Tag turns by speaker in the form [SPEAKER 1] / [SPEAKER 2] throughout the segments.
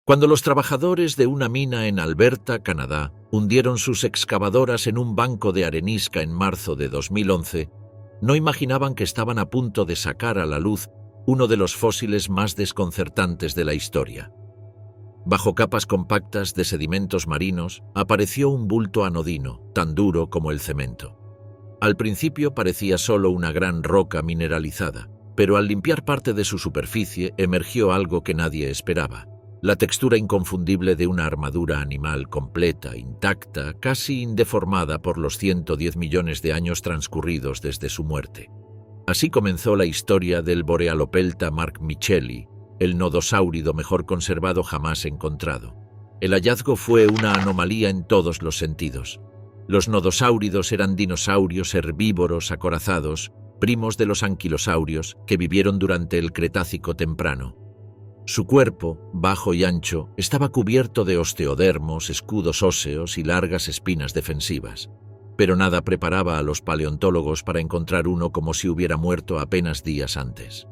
[SPEAKER 1] Cuando los trabajadores de una mina en Alberta, Canadá, hundieron sus excavadoras en un banco de arenisca en marzo de 2011, no imaginaban que estaban a punto de sacar a la luz uno de los fósiles más desconcertantes de la historia. Bajo capas compactas de sedimentos marinos apareció un bulto anodino, tan duro como el cemento. Al principio parecía solo una gran roca mineralizada, pero al limpiar parte de su superficie emergió algo que nadie esperaba: la textura inconfundible de una armadura animal completa, intacta, casi indeformada por los 110 millones de años transcurridos desde su muerte. Así comenzó la historia del Borealopelta markmicheli, el nodosáurido mejor conservado jamás encontrado. El hallazgo fue una anomalía en todos los sentidos. Los nodosáuridos eran dinosaurios herbívoros acorazados, primos de los anquilosaurios, que vivieron durante el Cretácico temprano. Su cuerpo, bajo y ancho, estaba cubierto de osteodermos, escudos óseos y largas espinas defensivas. Pero nada preparaba a los paleontólogos para encontrar uno como si hubiera muerto apenas días antes.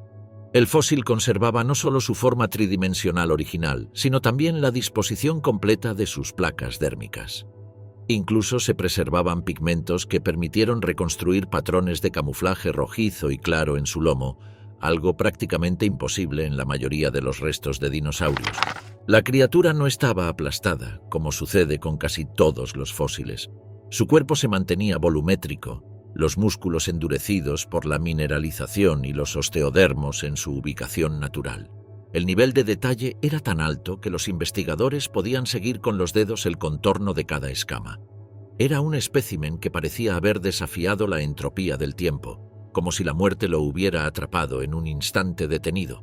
[SPEAKER 1] El fósil conservaba no solo su forma tridimensional original, sino también la disposición completa de sus placas dérmicas. Incluso se preservaban pigmentos que permitieron reconstruir patrones de camuflaje rojizo y claro en su lomo, algo prácticamente imposible en la mayoría de los restos de dinosaurios. La criatura no estaba aplastada, como sucede con casi todos los fósiles. Su cuerpo se mantenía volumétrico, los músculos endurecidos por la mineralización y los osteodermos en su ubicación natural. El nivel de detalle era tan alto que los investigadores podían seguir con los dedos el contorno de cada escama. Era un espécimen que parecía haber desafiado la entropía del tiempo, como si la muerte lo hubiera atrapado en un instante detenido.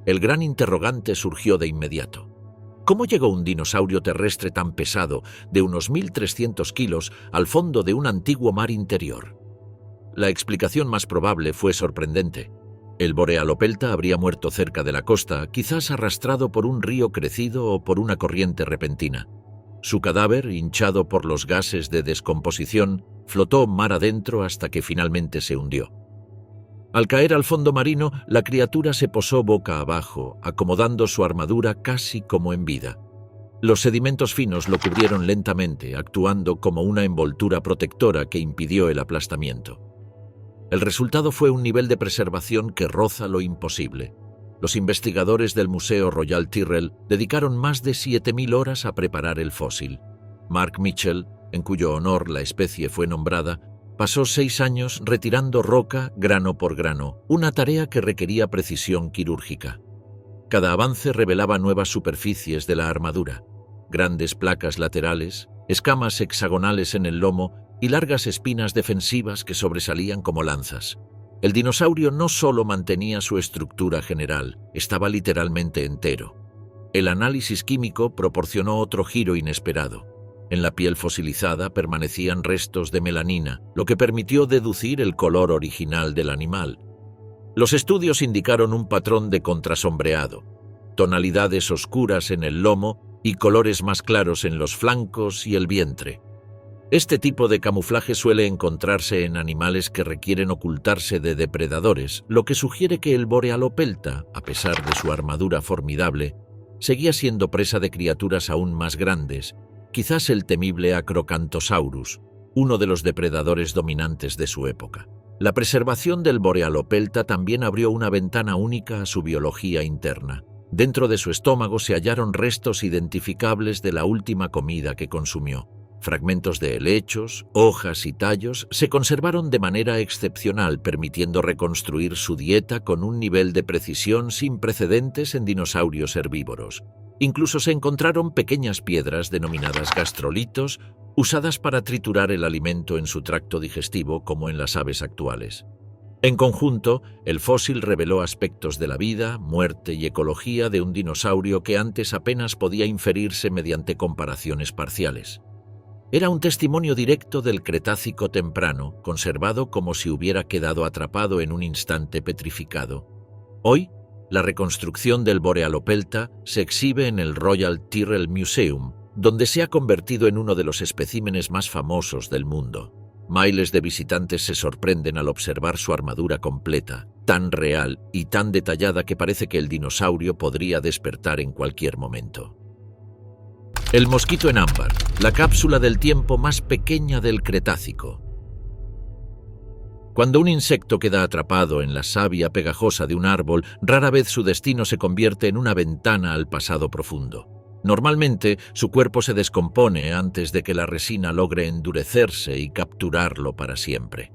[SPEAKER 1] El gran interrogante surgió de inmediato. ¿Cómo llegó un dinosaurio terrestre tan pesado, de unos 1.300 kilos, al fondo de un antiguo mar interior? La explicación más probable fue sorprendente. El Borealopelta habría muerto cerca de la costa, quizás arrastrado por un río crecido o por una corriente repentina. Su cadáver, hinchado por los gases de descomposición, flotó mar adentro hasta que finalmente se hundió. Al caer al fondo marino, la criatura se posó boca abajo, acomodando su armadura casi como en vida. Los sedimentos finos lo cubrieron lentamente, actuando como una envoltura protectora que impidió el aplastamiento. El resultado fue un nivel de preservación que roza lo imposible. Los investigadores del Museo Royal Tyrrell dedicaron más de 7.000 horas a preparar el fósil. Mark Mitchell, en cuyo honor la especie fue nombrada, pasó 6 años retirando roca grano por grano, una tarea que requería precisión quirúrgica. Cada avance revelaba nuevas superficies de la armadura, grandes placas laterales, escamas hexagonales en el lomo y largas espinas defensivas que sobresalían como lanzas. El dinosaurio no solo mantenía su estructura general, estaba literalmente entero. El análisis químico proporcionó otro giro inesperado. En la piel fosilizada permanecían restos de melanina, lo que permitió deducir el color original del animal. Los estudios indicaron un patrón de contrasombreado, tonalidades oscuras en el lomo y colores más claros en los flancos y el vientre. Este tipo de camuflaje suele encontrarse en animales que requieren ocultarse de depredadores, lo que sugiere que el Borealopelta, a pesar de su armadura formidable, seguía siendo presa de criaturas aún más grandes, quizás el temible Acrocanthosaurus, uno de los depredadores dominantes de su época. La preservación del Borealopelta también abrió una ventana única a su biología interna. Dentro de su estómago se hallaron restos identificables de la última comida que consumió. Fragmentos de helechos, hojas y tallos se conservaron de manera excepcional, permitiendo reconstruir su dieta con un nivel de precisión sin precedentes en dinosaurios herbívoros. Incluso se encontraron pequeñas piedras denominadas gastrolitos, usadas para triturar el alimento en su tracto digestivo como en las aves actuales. En conjunto, el fósil reveló aspectos de la vida, muerte y ecología de un dinosaurio que antes apenas podía inferirse mediante comparaciones parciales. Era un testimonio directo del Cretácico temprano, conservado como si hubiera quedado atrapado en un instante petrificado. Hoy, la reconstrucción del Borealopelta se exhibe en el Royal Tyrrell Museum, donde se ha convertido en uno de los especímenes más famosos del mundo. Miles de visitantes se sorprenden al observar su armadura completa, tan real y tan detallada que parece que el dinosaurio podría despertar en cualquier momento. El mosquito en ámbar, la cápsula del tiempo más pequeña del Cretácico. Cuando un insecto queda atrapado en la savia pegajosa de un árbol, rara vez su destino se convierte en una ventana al pasado profundo. Normalmente, su cuerpo se descompone antes de que la resina logre endurecerse y capturarlo para siempre.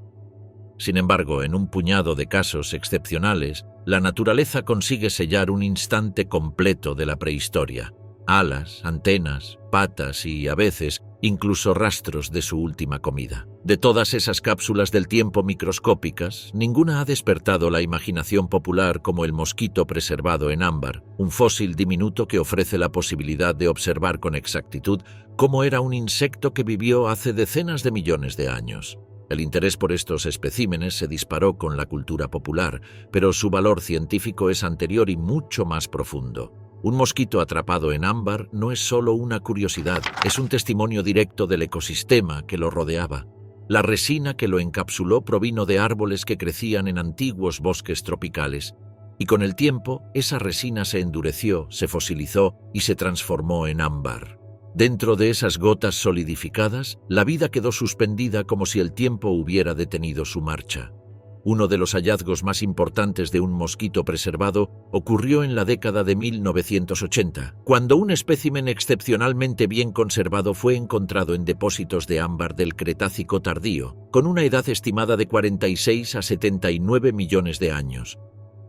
[SPEAKER 1] Sin embargo, en un puñado de casos excepcionales, la naturaleza consigue sellar un instante completo de la prehistoria. Alas, antenas, patas y, a veces, incluso rastros de su última comida. De todas esas cápsulas del tiempo microscópicas, ninguna ha despertado la imaginación popular como el mosquito preservado en ámbar, un fósil diminuto que ofrece la posibilidad de observar con exactitud cómo era un insecto que vivió hace decenas de millones de años. El interés por estos especímenes se disparó con la cultura popular, pero su valor científico es anterior y mucho más profundo. Un mosquito atrapado en ámbar no es solo una curiosidad, es un testimonio directo del ecosistema que lo rodeaba. La resina que lo encapsuló provino de árboles que crecían en antiguos bosques tropicales, y con el tiempo esa resina se endureció, se fosilizó y se transformó en ámbar. Dentro de esas gotas solidificadas, la vida quedó suspendida como si el tiempo hubiera detenido su marcha. Uno de los hallazgos más importantes de un mosquito preservado ocurrió en la década de 1980, cuando un espécimen excepcionalmente bien conservado fue encontrado en depósitos de ámbar del Cretácico tardío, con una edad estimada de 46 a 79 millones de años.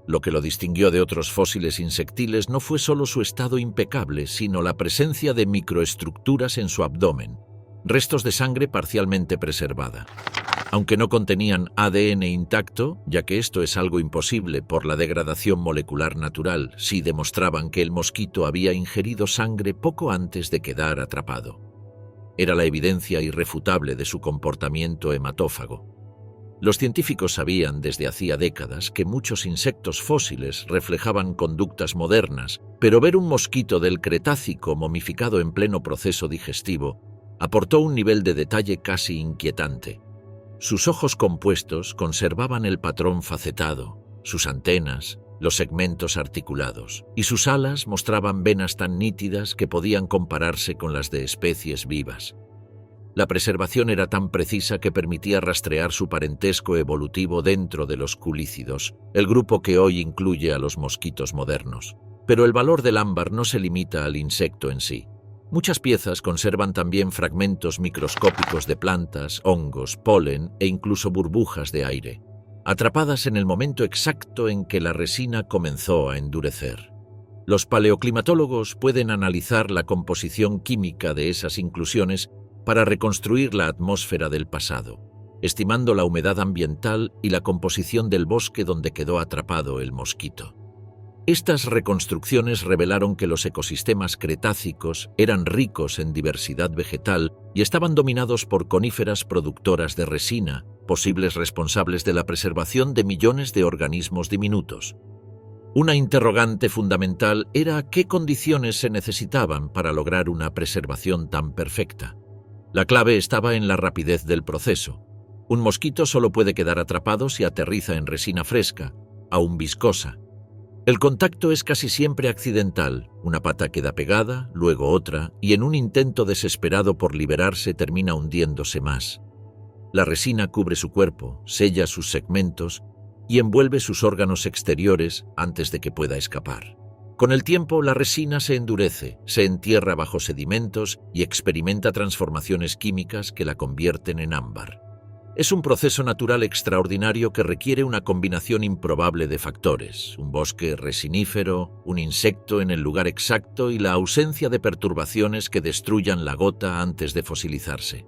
[SPEAKER 1] Lo que lo distinguió de otros fósiles insectiles no fue solo su estado impecable, sino la presencia de microestructuras en su abdomen, restos de sangre parcialmente preservada. Aunque no contenían ADN intacto, ya que esto es algo imposible por la degradación molecular natural, sí demostraban que el mosquito había ingerido sangre poco antes de quedar atrapado. Era la evidencia irrefutable de su comportamiento hematófago. Los científicos sabían desde hacía décadas que muchos insectos fósiles reflejaban conductas modernas, pero ver un mosquito del Cretácico momificado en pleno proceso digestivo aportó un nivel de detalle casi inquietante. Sus ojos compuestos conservaban el patrón facetado, sus antenas, los segmentos articulados, y sus alas mostraban venas tan nítidas que podían compararse con las de especies vivas. La preservación era tan precisa que permitía rastrear su parentesco evolutivo dentro de los culícidos, el grupo que hoy incluye a los mosquitos modernos. Pero el valor del ámbar no se limita al insecto en sí. Muchas piezas conservan también fragmentos microscópicos de plantas, hongos, polen e incluso burbujas de aire, atrapadas en el momento exacto en que la resina comenzó a endurecer. Los paleoclimatólogos pueden analizar la composición química de esas inclusiones para reconstruir la atmósfera del pasado, estimando la humedad ambiental y la composición del bosque donde quedó atrapado el mosquito. Estas reconstrucciones revelaron que los ecosistemas cretácicos eran ricos en diversidad vegetal y estaban dominados por coníferas productoras de resina, posibles responsables de la preservación de millones de organismos diminutos. Una interrogante fundamental era qué condiciones se necesitaban para lograr una preservación tan perfecta. La clave estaba en la rapidez del proceso. Un mosquito solo puede quedar atrapado si aterriza en resina fresca, aún viscosa. El contacto es casi siempre accidental, una pata queda pegada, luego otra, y en un intento desesperado por liberarse termina hundiéndose más. La resina cubre su cuerpo, sella sus segmentos y envuelve sus órganos exteriores antes de que pueda escapar. Con el tiempo, la resina se endurece, se entierra bajo sedimentos y experimenta transformaciones químicas que la convierten en ámbar. Es un proceso natural extraordinario que requiere una combinación improbable de factores: un bosque resinífero, un insecto en el lugar exacto y la ausencia de perturbaciones que destruyan la gota antes de fosilizarse.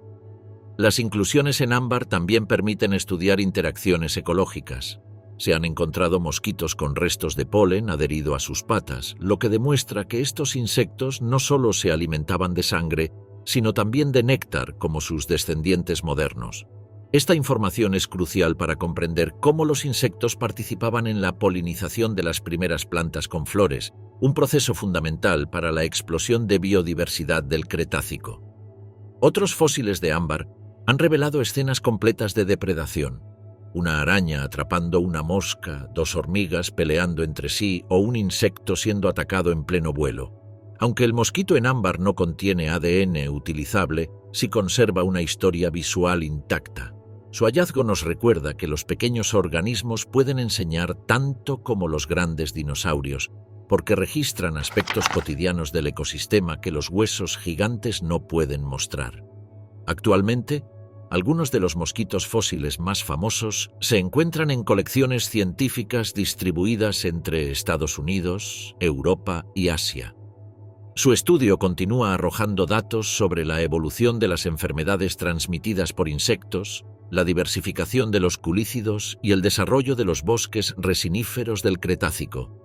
[SPEAKER 1] Las inclusiones en ámbar también permiten estudiar interacciones ecológicas. Se han encontrado mosquitos con restos de polen adherido a sus patas, lo que demuestra que estos insectos no solo se alimentaban de sangre, sino también de néctar como sus descendientes modernos. Esta información es crucial para comprender cómo los insectos participaban en la polinización de las primeras plantas con flores, un proceso fundamental para la explosión de biodiversidad del Cretácico. Otros fósiles de ámbar han revelado escenas completas de depredación: una araña atrapando una mosca, dos hormigas peleando entre sí o un insecto siendo atacado en pleno vuelo. Aunque el mosquito en ámbar no contiene ADN utilizable, sí conserva una historia visual intacta. Su hallazgo nos recuerda que los pequeños organismos pueden enseñar tanto como los grandes dinosaurios, porque registran aspectos cotidianos del ecosistema que los huesos gigantes no pueden mostrar. Actualmente, algunos de los mosquitos fósiles más famosos se encuentran en colecciones científicas distribuidas entre Estados Unidos, Europa y Asia. Su estudio continúa arrojando datos sobre la evolución de las enfermedades transmitidas por insectos, la diversificación de los culícidos y el desarrollo de los bosques resiníferos del Cretácico.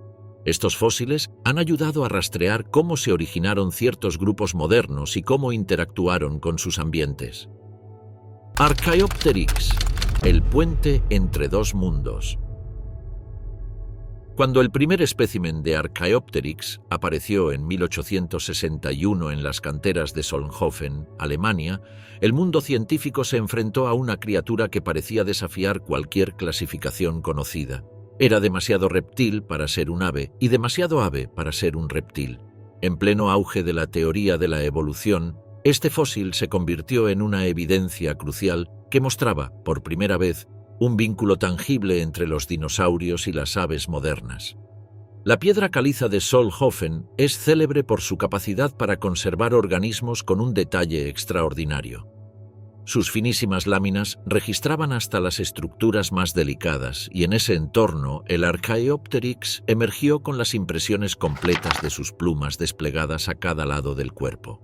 [SPEAKER 1] Estos fósiles han ayudado a rastrear cómo se originaron ciertos grupos modernos y cómo interactuaron con sus ambientes. Archaeopteryx, el puente entre dos mundos. Cuando el primer espécimen de Archaeopteryx apareció en 1861 en las canteras de Solnhofen, Alemania, el mundo científico se enfrentó a una criatura que parecía desafiar cualquier clasificación conocida. Era demasiado reptil para ser un ave y demasiado ave para ser un reptil. En pleno auge de la teoría de la evolución, este fósil se convirtió en una evidencia crucial que mostraba, por primera vez, un vínculo tangible entre los dinosaurios y las aves modernas. La piedra caliza de Solnhofen es célebre por su capacidad para conservar organismos con un detalle extraordinario. Sus finísimas láminas registraban hasta las estructuras más delicadas y en ese entorno el Archaeopteryx emergió con las impresiones completas de sus plumas desplegadas a cada lado del cuerpo.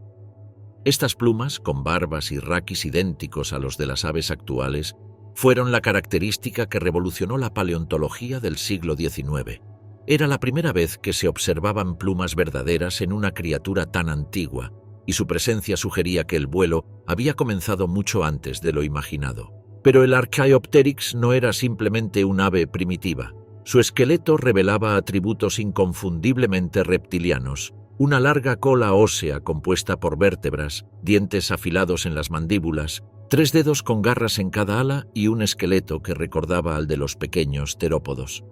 [SPEAKER 1] Estas plumas, con barbas y raquis idénticos a los de las aves actuales, fueron la característica que revolucionó la paleontología del siglo XIX. Era la primera vez que se observaban plumas verdaderas en una criatura tan antigua, y su presencia sugería que el vuelo había comenzado mucho antes de lo imaginado. Pero el Archaeopteryx no era simplemente un ave primitiva. Su esqueleto revelaba atributos inconfundiblemente reptilianos: una larga cola ósea compuesta por vértebras, dientes afilados en las mandíbulas, 3 dedos con garras en cada ala y un esqueleto que recordaba al de los pequeños terópodos.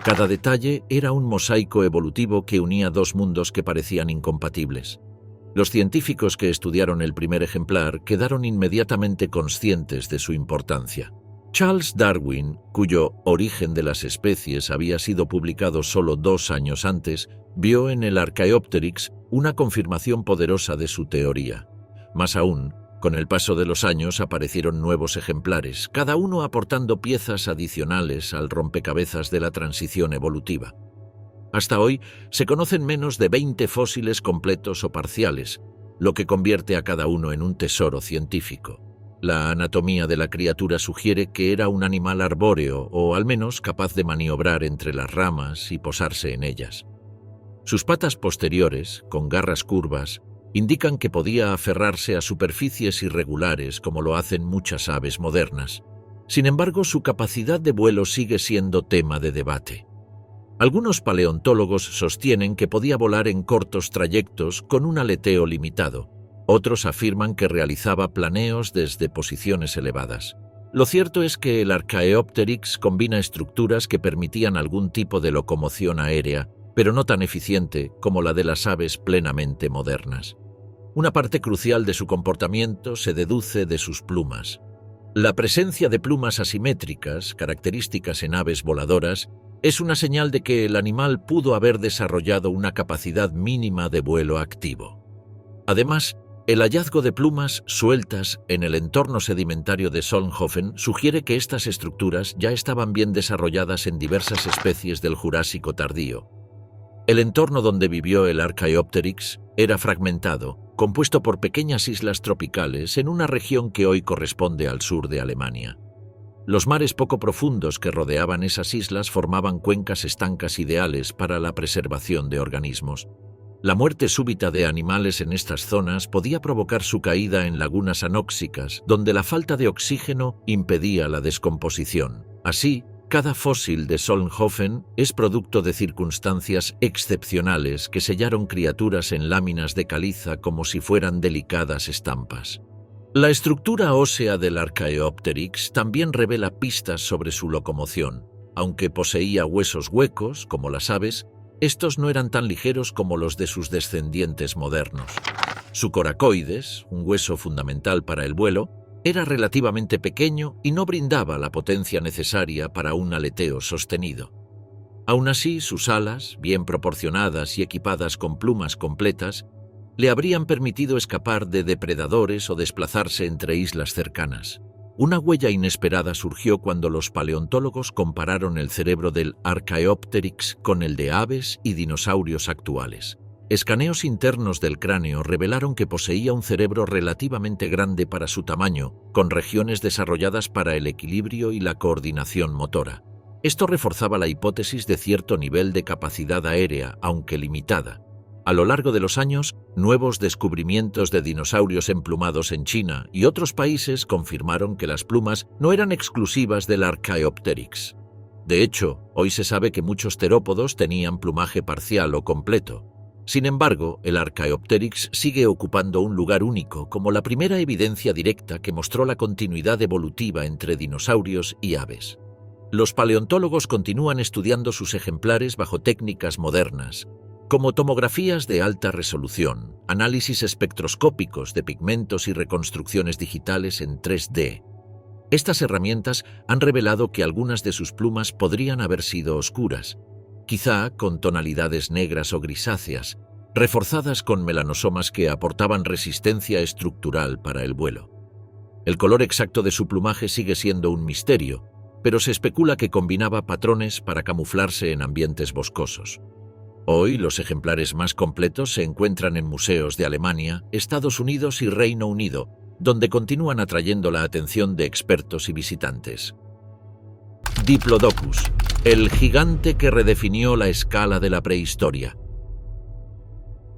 [SPEAKER 1] Cada detalle era un mosaico evolutivo que unía dos mundos que parecían incompatibles. Los científicos que estudiaron el primer ejemplar quedaron inmediatamente conscientes de su importancia. Charles Darwin, cuyo Origen de las especies había sido publicado solo 2 años antes, vio en el Archaeopteryx una confirmación poderosa de su teoría. Más aún, con el paso de los años aparecieron nuevos ejemplares, cada uno aportando piezas adicionales al rompecabezas de la transición evolutiva. Hasta hoy se conocen menos de 20 fósiles completos o parciales, lo que convierte a cada uno en un tesoro científico. La anatomía de la criatura sugiere que era un animal arbóreo o al menos capaz de maniobrar entre las ramas y posarse en ellas. Sus patas posteriores, con garras curvas, indican que podía aferrarse a superficies irregulares como lo hacen muchas aves modernas. Sin embargo, su capacidad de vuelo sigue siendo tema de debate. Algunos paleontólogos sostienen que podía volar en cortos trayectos con un aleteo limitado. Otros afirman que realizaba planeos desde posiciones elevadas. Lo cierto es que el Archaeopteryx combina estructuras que permitían algún tipo de locomoción aérea, pero no tan eficiente como la de las aves plenamente modernas. Una parte crucial de su comportamiento se deduce de sus plumas. La presencia de plumas asimétricas, características en aves voladoras, es una señal de que el animal pudo haber desarrollado una capacidad mínima de vuelo activo. Además, el hallazgo de plumas sueltas en el entorno sedimentario de Solnhofen sugiere que estas estructuras ya estaban bien desarrolladas en diversas especies del Jurásico tardío. El entorno donde vivió el Archaeopteryx era fragmentado, compuesto por pequeñas islas tropicales en una región que hoy corresponde al sur de Alemania. Los mares poco profundos que rodeaban esas islas formaban cuencas estancas ideales para la preservación de organismos. La muerte súbita de animales en estas zonas podía provocar su caída en lagunas anóxicas, donde la falta de oxígeno impedía la descomposición. Así, cada fósil de Solnhofen es producto de circunstancias excepcionales que sellaron criaturas en láminas de caliza como si fueran delicadas estampas. La estructura ósea del Archaeopteryx también revela pistas sobre su locomoción. Aunque poseía huesos huecos, como las aves, Estos no eran tan ligeros como los de sus descendientes modernos. Su coracoides, un hueso fundamental para el vuelo, era relativamente pequeño y no brindaba la potencia necesaria para un aleteo sostenido. Aún así, sus alas, bien proporcionadas y equipadas con plumas completas, le habrían permitido escapar de depredadores o desplazarse entre islas cercanas. Una huella inesperada surgió cuando los paleontólogos compararon el cerebro del Archaeopteryx con el de aves y dinosaurios actuales. Escaneos internos del cráneo revelaron que poseía un cerebro relativamente grande para su tamaño, con regiones desarrolladas para el equilibrio y la coordinación motora. Esto reforzaba la hipótesis de cierto nivel de capacidad aérea, aunque limitada. A lo largo de los años, nuevos descubrimientos de dinosaurios emplumados en China y otros países confirmaron que las plumas no eran exclusivas del Archaeopteryx. De hecho, hoy se sabe que muchos terópodos tenían plumaje parcial o completo. Sin embargo, el Archaeopteryx sigue ocupando un lugar único como la primera evidencia directa que mostró la continuidad evolutiva entre dinosaurios y aves. Los paleontólogos continúan estudiando sus ejemplares bajo técnicas modernas, como tomografías de alta resolución, análisis espectroscópicos de pigmentos y reconstrucciones digitales en 3D. Estas herramientas han revelado que algunas de sus plumas podrían haber sido oscuras, quizá con tonalidades negras o grisáceas, reforzadas con melanosomas que aportaban resistencia estructural para el vuelo. El color exacto de su plumaje sigue siendo un misterio, pero se especula que combinaba patrones para camuflarse en ambientes boscosos. Hoy, los ejemplares más completos se encuentran en museos de Alemania, Estados Unidos y Reino Unido, donde continúan atrayendo la atención de expertos y visitantes. Diplodocus, el gigante que redefinió la escala de la prehistoria.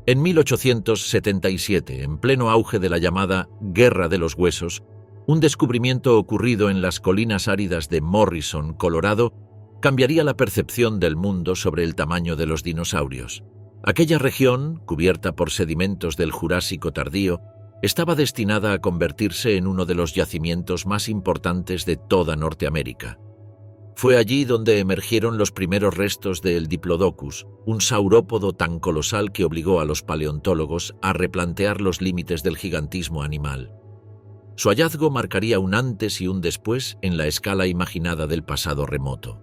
[SPEAKER 1] En 1877, en pleno auge de la llamada Guerra de los Huesos, un descubrimiento ocurrido en las colinas áridas de Morrison, Colorado, cambiaría la percepción del mundo sobre el tamaño de los dinosaurios. Aquella región, cubierta por sedimentos del Jurásico tardío, estaba destinada a convertirse en uno de los yacimientos más importantes de toda Norteamérica. Fue allí donde emergieron los primeros restos del Diplodocus, un saurópodo tan colosal que obligó a los paleontólogos a replantear los límites del gigantismo animal. Su hallazgo marcaría un antes y un después en la escala imaginada del pasado remoto.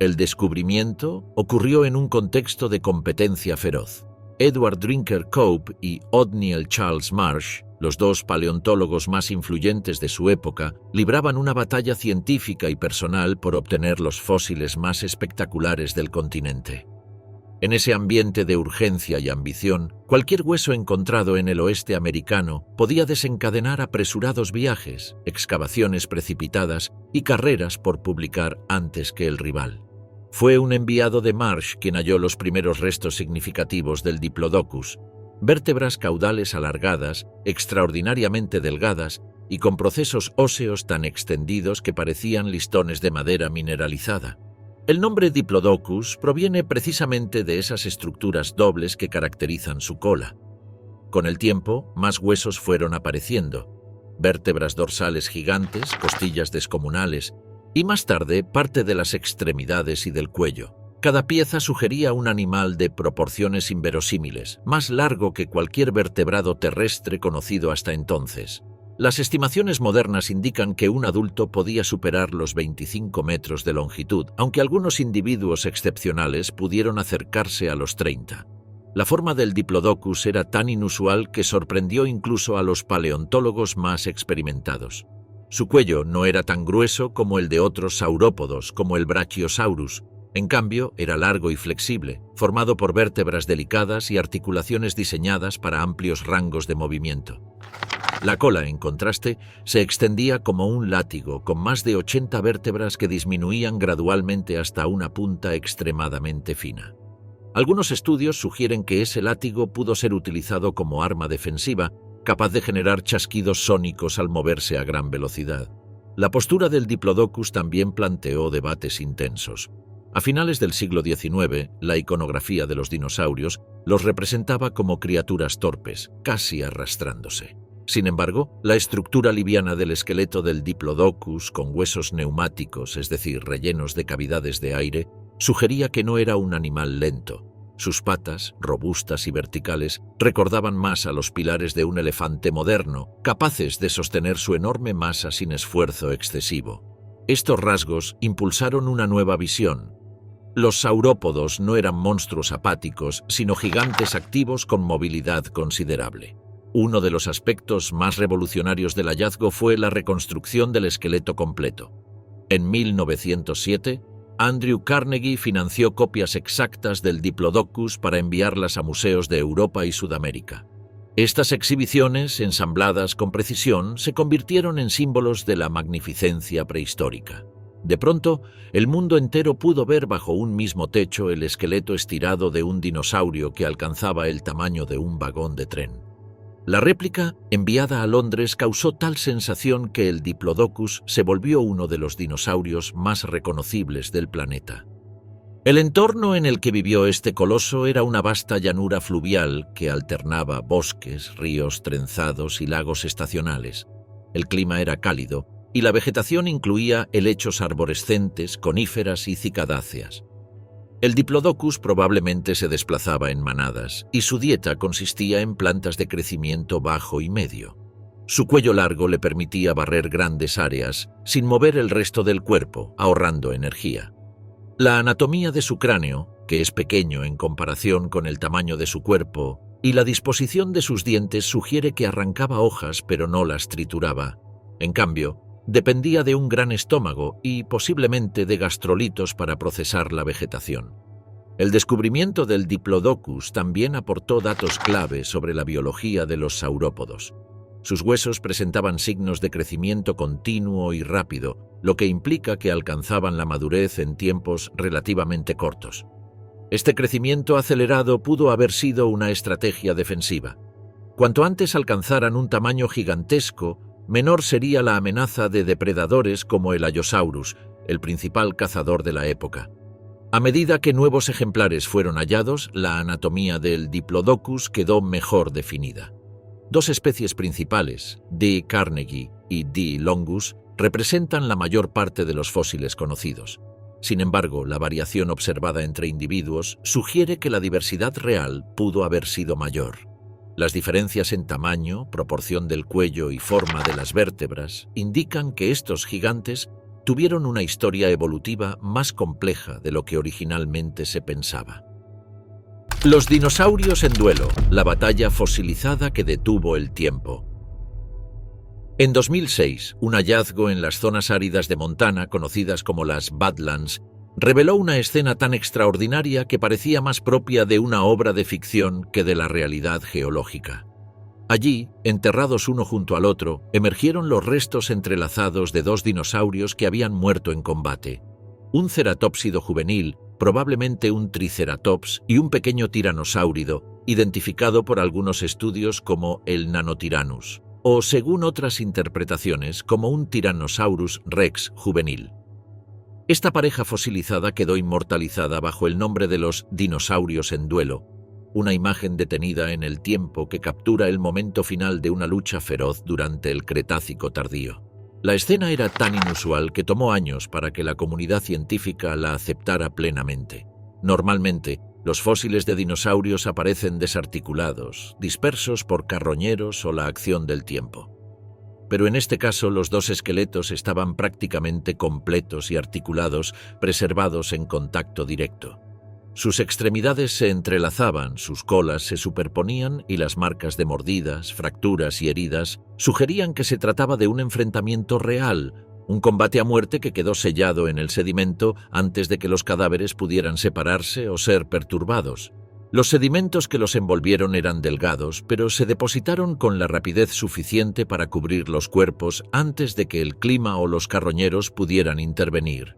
[SPEAKER 1] El descubrimiento ocurrió en un contexto de competencia feroz. Edward Drinker Cope y Othniel Charles Marsh, los dos paleontólogos más influyentes de su época, libraban una batalla científica y personal por obtener los fósiles más espectaculares del continente. En ese ambiente de urgencia y ambición, cualquier hueso encontrado en el oeste americano podía desencadenar apresurados viajes, excavaciones precipitadas y carreras por publicar antes que el rival. Fue un enviado de Marsh quien halló los primeros restos significativos del Diplodocus, vértebras caudales alargadas, extraordinariamente delgadas y con procesos óseos tan extendidos que parecían listones de madera mineralizada. El nombre Diplodocus proviene precisamente de esas estructuras dobles que caracterizan su cola. Con el tiempo, más huesos fueron apareciendo, vértebras dorsales gigantes, costillas descomunales y más tarde parte de las extremidades y del cuello. Cada pieza sugería un animal de proporciones inverosímiles, más largo que cualquier vertebrado terrestre conocido hasta entonces. Las estimaciones modernas indican que un adulto podía superar los 25 metros de longitud, aunque algunos individuos excepcionales pudieron acercarse a los 30. La forma del Diplodocus era tan inusual que sorprendió incluso a los paleontólogos más experimentados. Su cuello no era tan grueso como el de otros saurópodos, como el Brachiosaurus. En cambio, era largo y flexible, formado por vértebras delicadas y articulaciones diseñadas para amplios rangos de movimiento. La cola, en contraste, se extendía como un látigo, con más de 80 vértebras que disminuían gradualmente hasta una punta extremadamente fina. Algunos estudios sugieren que ese látigo pudo ser utilizado como arma defensiva, capaz de generar chasquidos sónicos al moverse a gran velocidad. La postura del Diplodocus también planteó debates intensos. A finales del siglo XIX, la iconografía de los dinosaurios los representaba como criaturas torpes, casi arrastrándose. Sin embargo, la estructura liviana del esqueleto del Diplodocus, con huesos neumáticos, es decir, rellenos de cavidades de aire, sugería que no era un animal lento. Sus patas, robustas y verticales, recordaban más a los pilares de un elefante moderno, capaces de sostener su enorme masa sin esfuerzo excesivo. Estos rasgos impulsaron una nueva visión. Los saurópodos no eran monstruos apáticos, sino gigantes activos con movilidad considerable. Uno de los aspectos más revolucionarios del hallazgo fue la reconstrucción del esqueleto completo. En 1907, Andrew Carnegie financió copias exactas del Diplodocus para enviarlas a museos de Europa y Sudamérica. Estas exhibiciones, ensambladas con precisión, se convirtieron en símbolos de la magnificencia prehistórica. De pronto, el mundo entero pudo ver bajo un mismo techo el esqueleto estirado de un dinosaurio que alcanzaba el tamaño de un vagón de tren. La réplica, enviada a Londres, causó tal sensación que el Diplodocus se volvió uno de los dinosaurios más reconocibles del planeta. El entorno en el que vivió este coloso era una vasta llanura fluvial que alternaba bosques, ríos trenzados y lagos estacionales. El clima era cálido y la vegetación incluía helechos arborescentes, coníferas y cicadáceas. El Diplodocus probablemente se desplazaba en manadas y su dieta consistía en plantas de crecimiento bajo y medio. Su cuello largo le permitía barrer grandes áreas sin mover el resto del cuerpo, ahorrando energía. La anatomía de su cráneo, que es pequeño en comparación con el tamaño de su cuerpo, y la disposición de sus dientes sugiere que arrancaba hojas pero no las trituraba. En cambio, dependía de un gran estómago y posiblemente de gastrolitos para procesar la vegetación. El descubrimiento del Diplodocus también aportó datos clave sobre la biología de los saurópodos. Sus huesos presentaban signos de crecimiento continuo y rápido, lo que implica que alcanzaban la madurez en tiempos relativamente cortos. Este crecimiento acelerado pudo haber sido una estrategia defensiva. Cuanto antes alcanzaran un tamaño gigantesco, menor sería la amenaza de depredadores como el Allosaurus, el principal cazador de la época. A medida que nuevos ejemplares fueron hallados, la anatomía del Diplodocus quedó mejor definida. Dos especies principales, D. carnegie y D. longus, representan la mayor parte de los fósiles conocidos. Sin embargo, la variación observada entre individuos sugiere que la diversidad real pudo haber sido mayor. Las diferencias en tamaño, proporción del cuello y forma de las vértebras indican que estos gigantes tuvieron una historia evolutiva más compleja de lo que originalmente se pensaba. Los dinosaurios en duelo, la batalla fosilizada que detuvo el tiempo. En 2006, un hallazgo en las zonas áridas de Montana, conocidas como las Badlands, reveló una escena tan extraordinaria que parecía más propia de una obra de ficción que de la realidad geológica. Allí, enterrados uno junto al otro, emergieron los restos entrelazados de dos dinosaurios que habían muerto en combate. Un ceratópsido juvenil, probablemente un triceratops, y un pequeño tiranosáurido, identificado por algunos estudios como el Nanotyrannus, o según otras interpretaciones como un Tyrannosaurus rex juvenil. Esta pareja fosilizada quedó inmortalizada bajo el nombre de los dinosaurios en duelo, una imagen detenida en el tiempo que captura el momento final de una lucha feroz durante el Cretácico tardío. La escena era tan inusual que tomó años para que la comunidad científica la aceptara plenamente. Normalmente, los fósiles de dinosaurios aparecen desarticulados, dispersos por carroñeros o la acción del tiempo. Pero en este caso los dos esqueletos estaban prácticamente completos y articulados, preservados en contacto directo. Sus extremidades se entrelazaban, sus colas se superponían y las marcas de mordidas, fracturas y heridas sugerían que se trataba de un enfrentamiento real, un combate a muerte que quedó sellado en el sedimento antes de que los cadáveres pudieran separarse o ser perturbados. Los sedimentos que los envolvieron eran delgados, pero se depositaron con la rapidez suficiente para cubrir los cuerpos antes de que el clima o los carroñeros pudieran intervenir.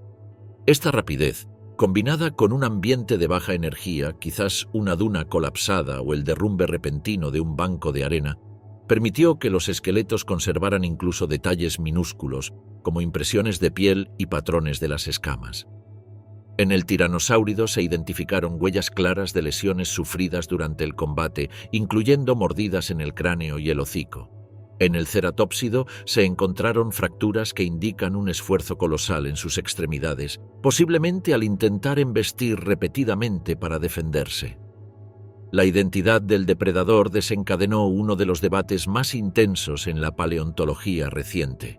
[SPEAKER 1] Esta rapidez, combinada con un ambiente de baja energía, quizás una duna colapsada o el derrumbe repentino de un banco de arena, permitió que los esqueletos conservaran incluso detalles minúsculos, como impresiones de piel y patrones de las escamas. En el tiranosáurido se identificaron huellas claras de lesiones sufridas durante el combate, incluyendo mordidas en el cráneo y el hocico. En el ceratópsido se encontraron fracturas que indican un esfuerzo colosal en sus extremidades, posiblemente al intentar embestir repetidamente para defenderse. La identidad del depredador desencadenó uno de los debates más intensos en la paleontología reciente.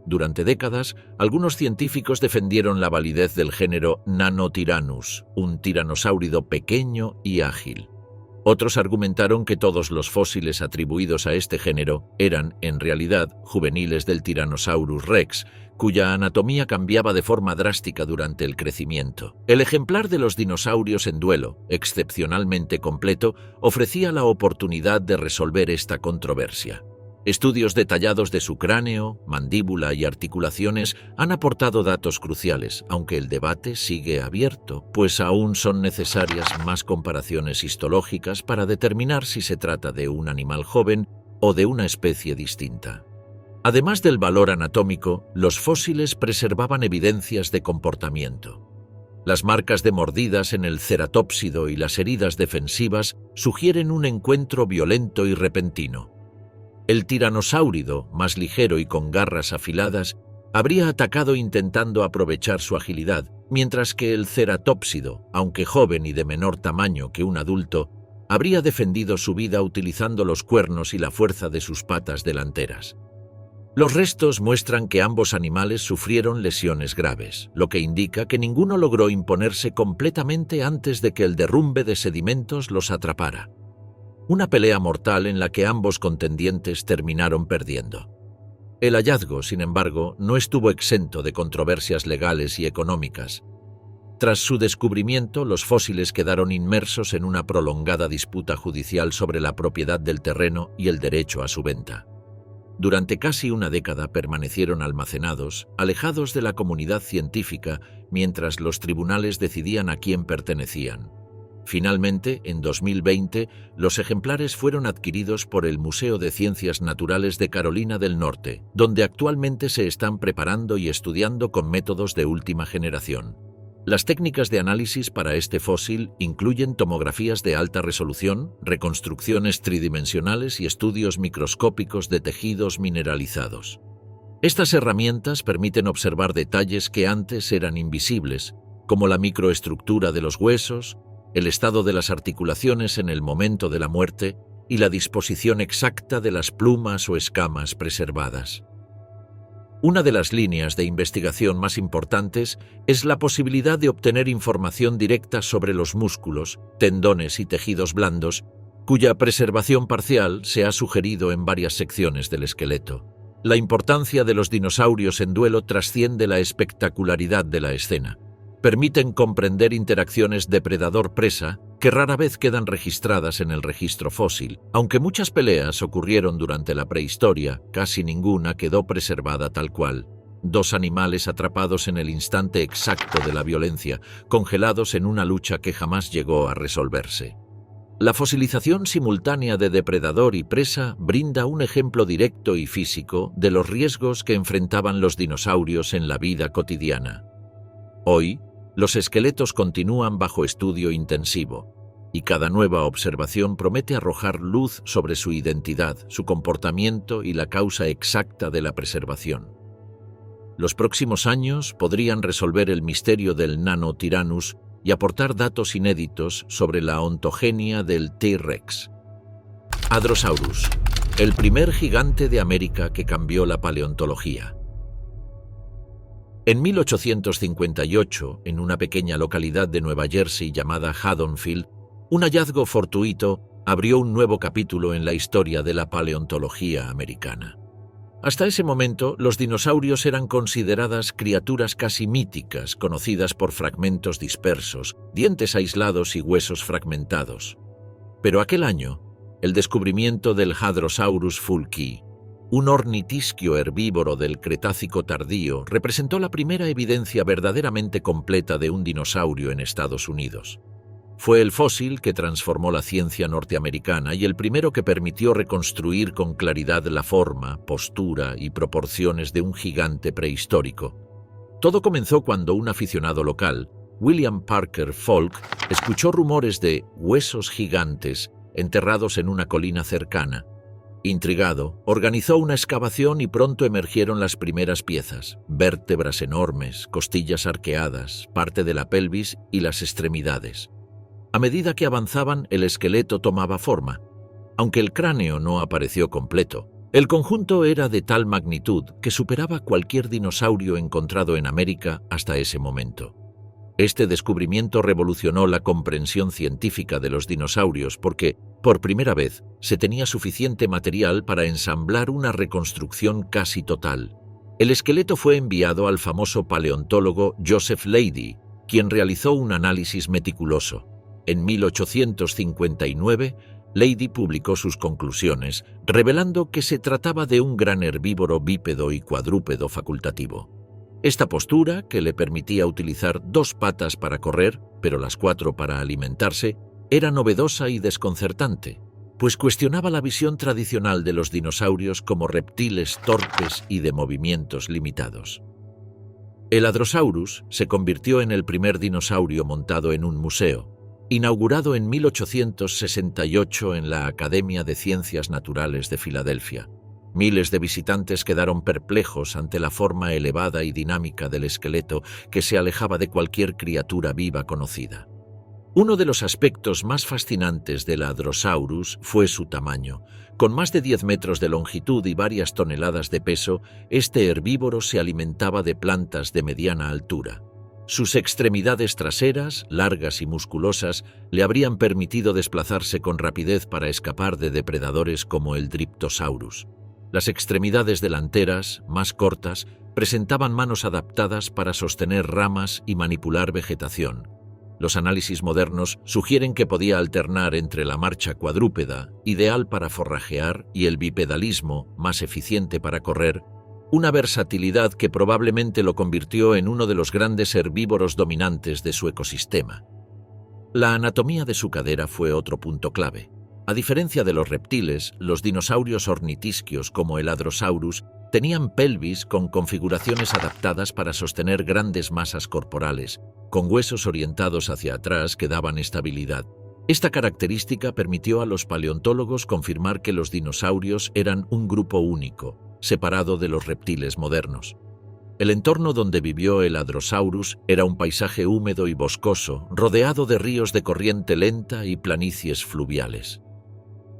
[SPEAKER 1] Durante décadas, algunos científicos defendieron la validez del género Nanotyrannus, un tiranosaurio pequeño y ágil. Otros argumentaron que todos los fósiles atribuidos a este género eran, en realidad, juveniles del Tyrannosaurus rex, cuya anatomía cambiaba de forma drástica durante el crecimiento. El ejemplar de los dinosaurios en duelo, excepcionalmente completo, ofrecía la oportunidad de resolver esta controversia. Estudios detallados de su cráneo, mandíbula y articulaciones han aportado datos cruciales, aunque el debate sigue abierto, pues aún son necesarias más comparaciones histológicas para determinar si se trata de un animal joven o de una especie distinta. Además del valor anatómico, los fósiles preservaban evidencias de comportamiento. Las marcas de mordidas en el ceratópsido y las heridas defensivas sugieren un encuentro violento y repentino. El tiranosaurio, más ligero y con garras afiladas, habría atacado intentando aprovechar su agilidad, mientras que el ceratópsido, aunque joven y de menor tamaño que un adulto, habría defendido su vida utilizando los cuernos y la fuerza de sus patas delanteras. Los restos muestran que ambos animales sufrieron lesiones graves, lo que indica que ninguno logró imponerse completamente antes de que el derrumbe de sedimentos los atrapara. Una pelea mortal en la que ambos contendientes terminaron perdiendo. El hallazgo, sin embargo, no estuvo exento de controversias legales y económicas. Tras su descubrimiento, los fósiles quedaron inmersos en una prolongada disputa judicial sobre la propiedad del terreno y el derecho a su venta. Durante casi una década permanecieron almacenados, alejados de la comunidad científica, mientras los tribunales decidían a quién pertenecían. Finalmente, en 2020, los ejemplares fueron adquiridos por el Museo de Ciencias Naturales de Carolina del Norte, donde actualmente se están preparando y estudiando con métodos de última generación. Las técnicas de análisis para este fósil incluyen tomografías de alta resolución, reconstrucciones tridimensionales y estudios microscópicos de tejidos mineralizados. Estas herramientas permiten observar detalles que antes eran invisibles, como la microestructura de los huesos, el estado de las articulaciones en el momento de la muerte y la disposición exacta de las plumas o escamas preservadas. Una de las líneas de investigación más importantes es la posibilidad de obtener información directa sobre los músculos, tendones y tejidos blandos, cuya preservación parcial se ha sugerido en varias secciones del esqueleto. La importancia de los dinosaurios en duelo trasciende la espectacularidad de la escena. Permiten comprender interacciones depredador-presa que rara vez quedan registradas en el registro fósil. Aunque muchas peleas ocurrieron durante la prehistoria, casi ninguna quedó preservada tal cual. Dos animales atrapados en el instante exacto de la violencia, congelados en una lucha que jamás llegó a resolverse. La fosilización simultánea de depredador y presa brinda un ejemplo directo y físico de los riesgos que enfrentaban los dinosaurios en la vida cotidiana. Hoy, los esqueletos continúan bajo estudio intensivo, y cada nueva observación promete arrojar luz sobre su identidad, su comportamiento y la causa exacta de la preservación. Los próximos años podrían resolver el misterio del Nanotyrannus y aportar datos inéditos sobre la ontogenia del T-Rex. Hadrosaurus, el primer gigante de América que cambió la paleontología. En 1858, en una pequeña localidad de Nueva Jersey llamada Haddonfield, un hallazgo fortuito abrió un nuevo capítulo en la historia de la paleontología americana. Hasta ese momento, los dinosaurios eran consideradas criaturas casi míticas, conocidas por fragmentos dispersos, dientes aislados y huesos fragmentados. Pero aquel año, el descubrimiento del Hadrosaurus fulci, un ornitisquio herbívoro del Cretácico tardío, representó la primera evidencia verdaderamente completa de un dinosaurio en Estados Unidos. Fue el fósil que transformó la ciencia norteamericana y el primero que permitió reconstruir con claridad la forma, postura y proporciones de un gigante prehistórico. Todo comenzó cuando un aficionado local, William Parker Falk, escuchó rumores de huesos gigantes enterrados en una colina cercana. Intrigado, organizó una excavación y pronto emergieron las primeras piezas: vértebras enormes, costillas arqueadas, parte de la pelvis y las extremidades. A medida que avanzaban, el esqueleto tomaba forma. Aunque el cráneo no apareció completo, el conjunto era de tal magnitud que superaba cualquier dinosaurio encontrado en América hasta ese momento. Este descubrimiento revolucionó la comprensión científica de los dinosaurios porque, por primera vez, se tenía suficiente material para ensamblar una reconstrucción casi total. El esqueleto fue enviado al famoso paleontólogo Joseph Leidy, quien realizó un análisis meticuloso. En 1859, Leidy publicó sus conclusiones, revelando que se trataba de un gran herbívoro bípedo y cuadrúpedo facultativo. Esta postura, que le permitía utilizar 2 patas para correr, pero las 4 para alimentarse, era novedosa y desconcertante, pues cuestionaba la visión tradicional de los dinosaurios como reptiles torpes y de movimientos limitados. El Hadrosaurus se convirtió en el primer dinosaurio montado en un museo, inaugurado en 1868 en la Academia de Ciencias Naturales de Filadelfia. Miles de visitantes quedaron perplejos ante la forma elevada y dinámica del esqueleto que se alejaba de cualquier criatura viva conocida. Uno de los aspectos más fascinantes del Hadrosaurus fue su tamaño. Con más de 10 metros de longitud y varias toneladas de peso, este herbívoro se alimentaba de plantas de mediana altura. Sus extremidades traseras, largas y musculosas, le habrían permitido desplazarse con rapidez para escapar de depredadores como el Dryptosaurus. Las extremidades delanteras, más cortas, presentaban manos adaptadas para sostener ramas y manipular vegetación. Los análisis modernos sugieren que podía alternar entre la marcha cuadrúpeda, ideal para forrajear, y el bipedalismo, más eficiente para correr, una versatilidad que probablemente lo convirtió en uno de los grandes herbívoros dominantes de su ecosistema. La anatomía de su cadera fue otro punto clave. A diferencia de los reptiles, los dinosaurios ornitisquios como el Hadrosaurus tenían pelvis con configuraciones adaptadas para sostener grandes masas corporales, con huesos orientados hacia atrás que daban estabilidad. Esta característica permitió a los paleontólogos confirmar que los dinosaurios eran un grupo único, separado de los reptiles modernos. El entorno donde vivió el Hadrosaurus era un paisaje húmedo y boscoso, rodeado de ríos de corriente lenta y planicies fluviales.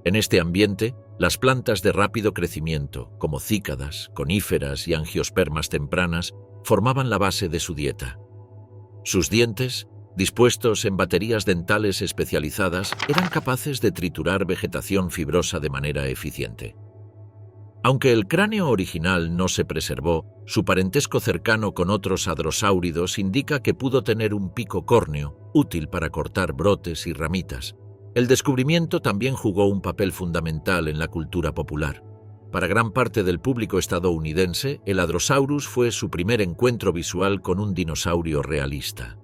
[SPEAKER 1] En este ambiente, las plantas de rápido crecimiento, como cícadas, coníferas y angiospermas tempranas, formaban la base de su dieta. Sus dientes, dispuestos en baterías dentales especializadas, eran capaces de triturar vegetación fibrosa de manera eficiente. Aunque el cráneo original no se preservó, su parentesco cercano con otros hadrosáuridos indica que pudo tener un pico córneo, útil para cortar brotes y ramitas. El descubrimiento también jugó un papel fundamental en la cultura popular. Para gran parte del público estadounidense, el Hadrosaurus fue su primer encuentro visual con un dinosaurio realista.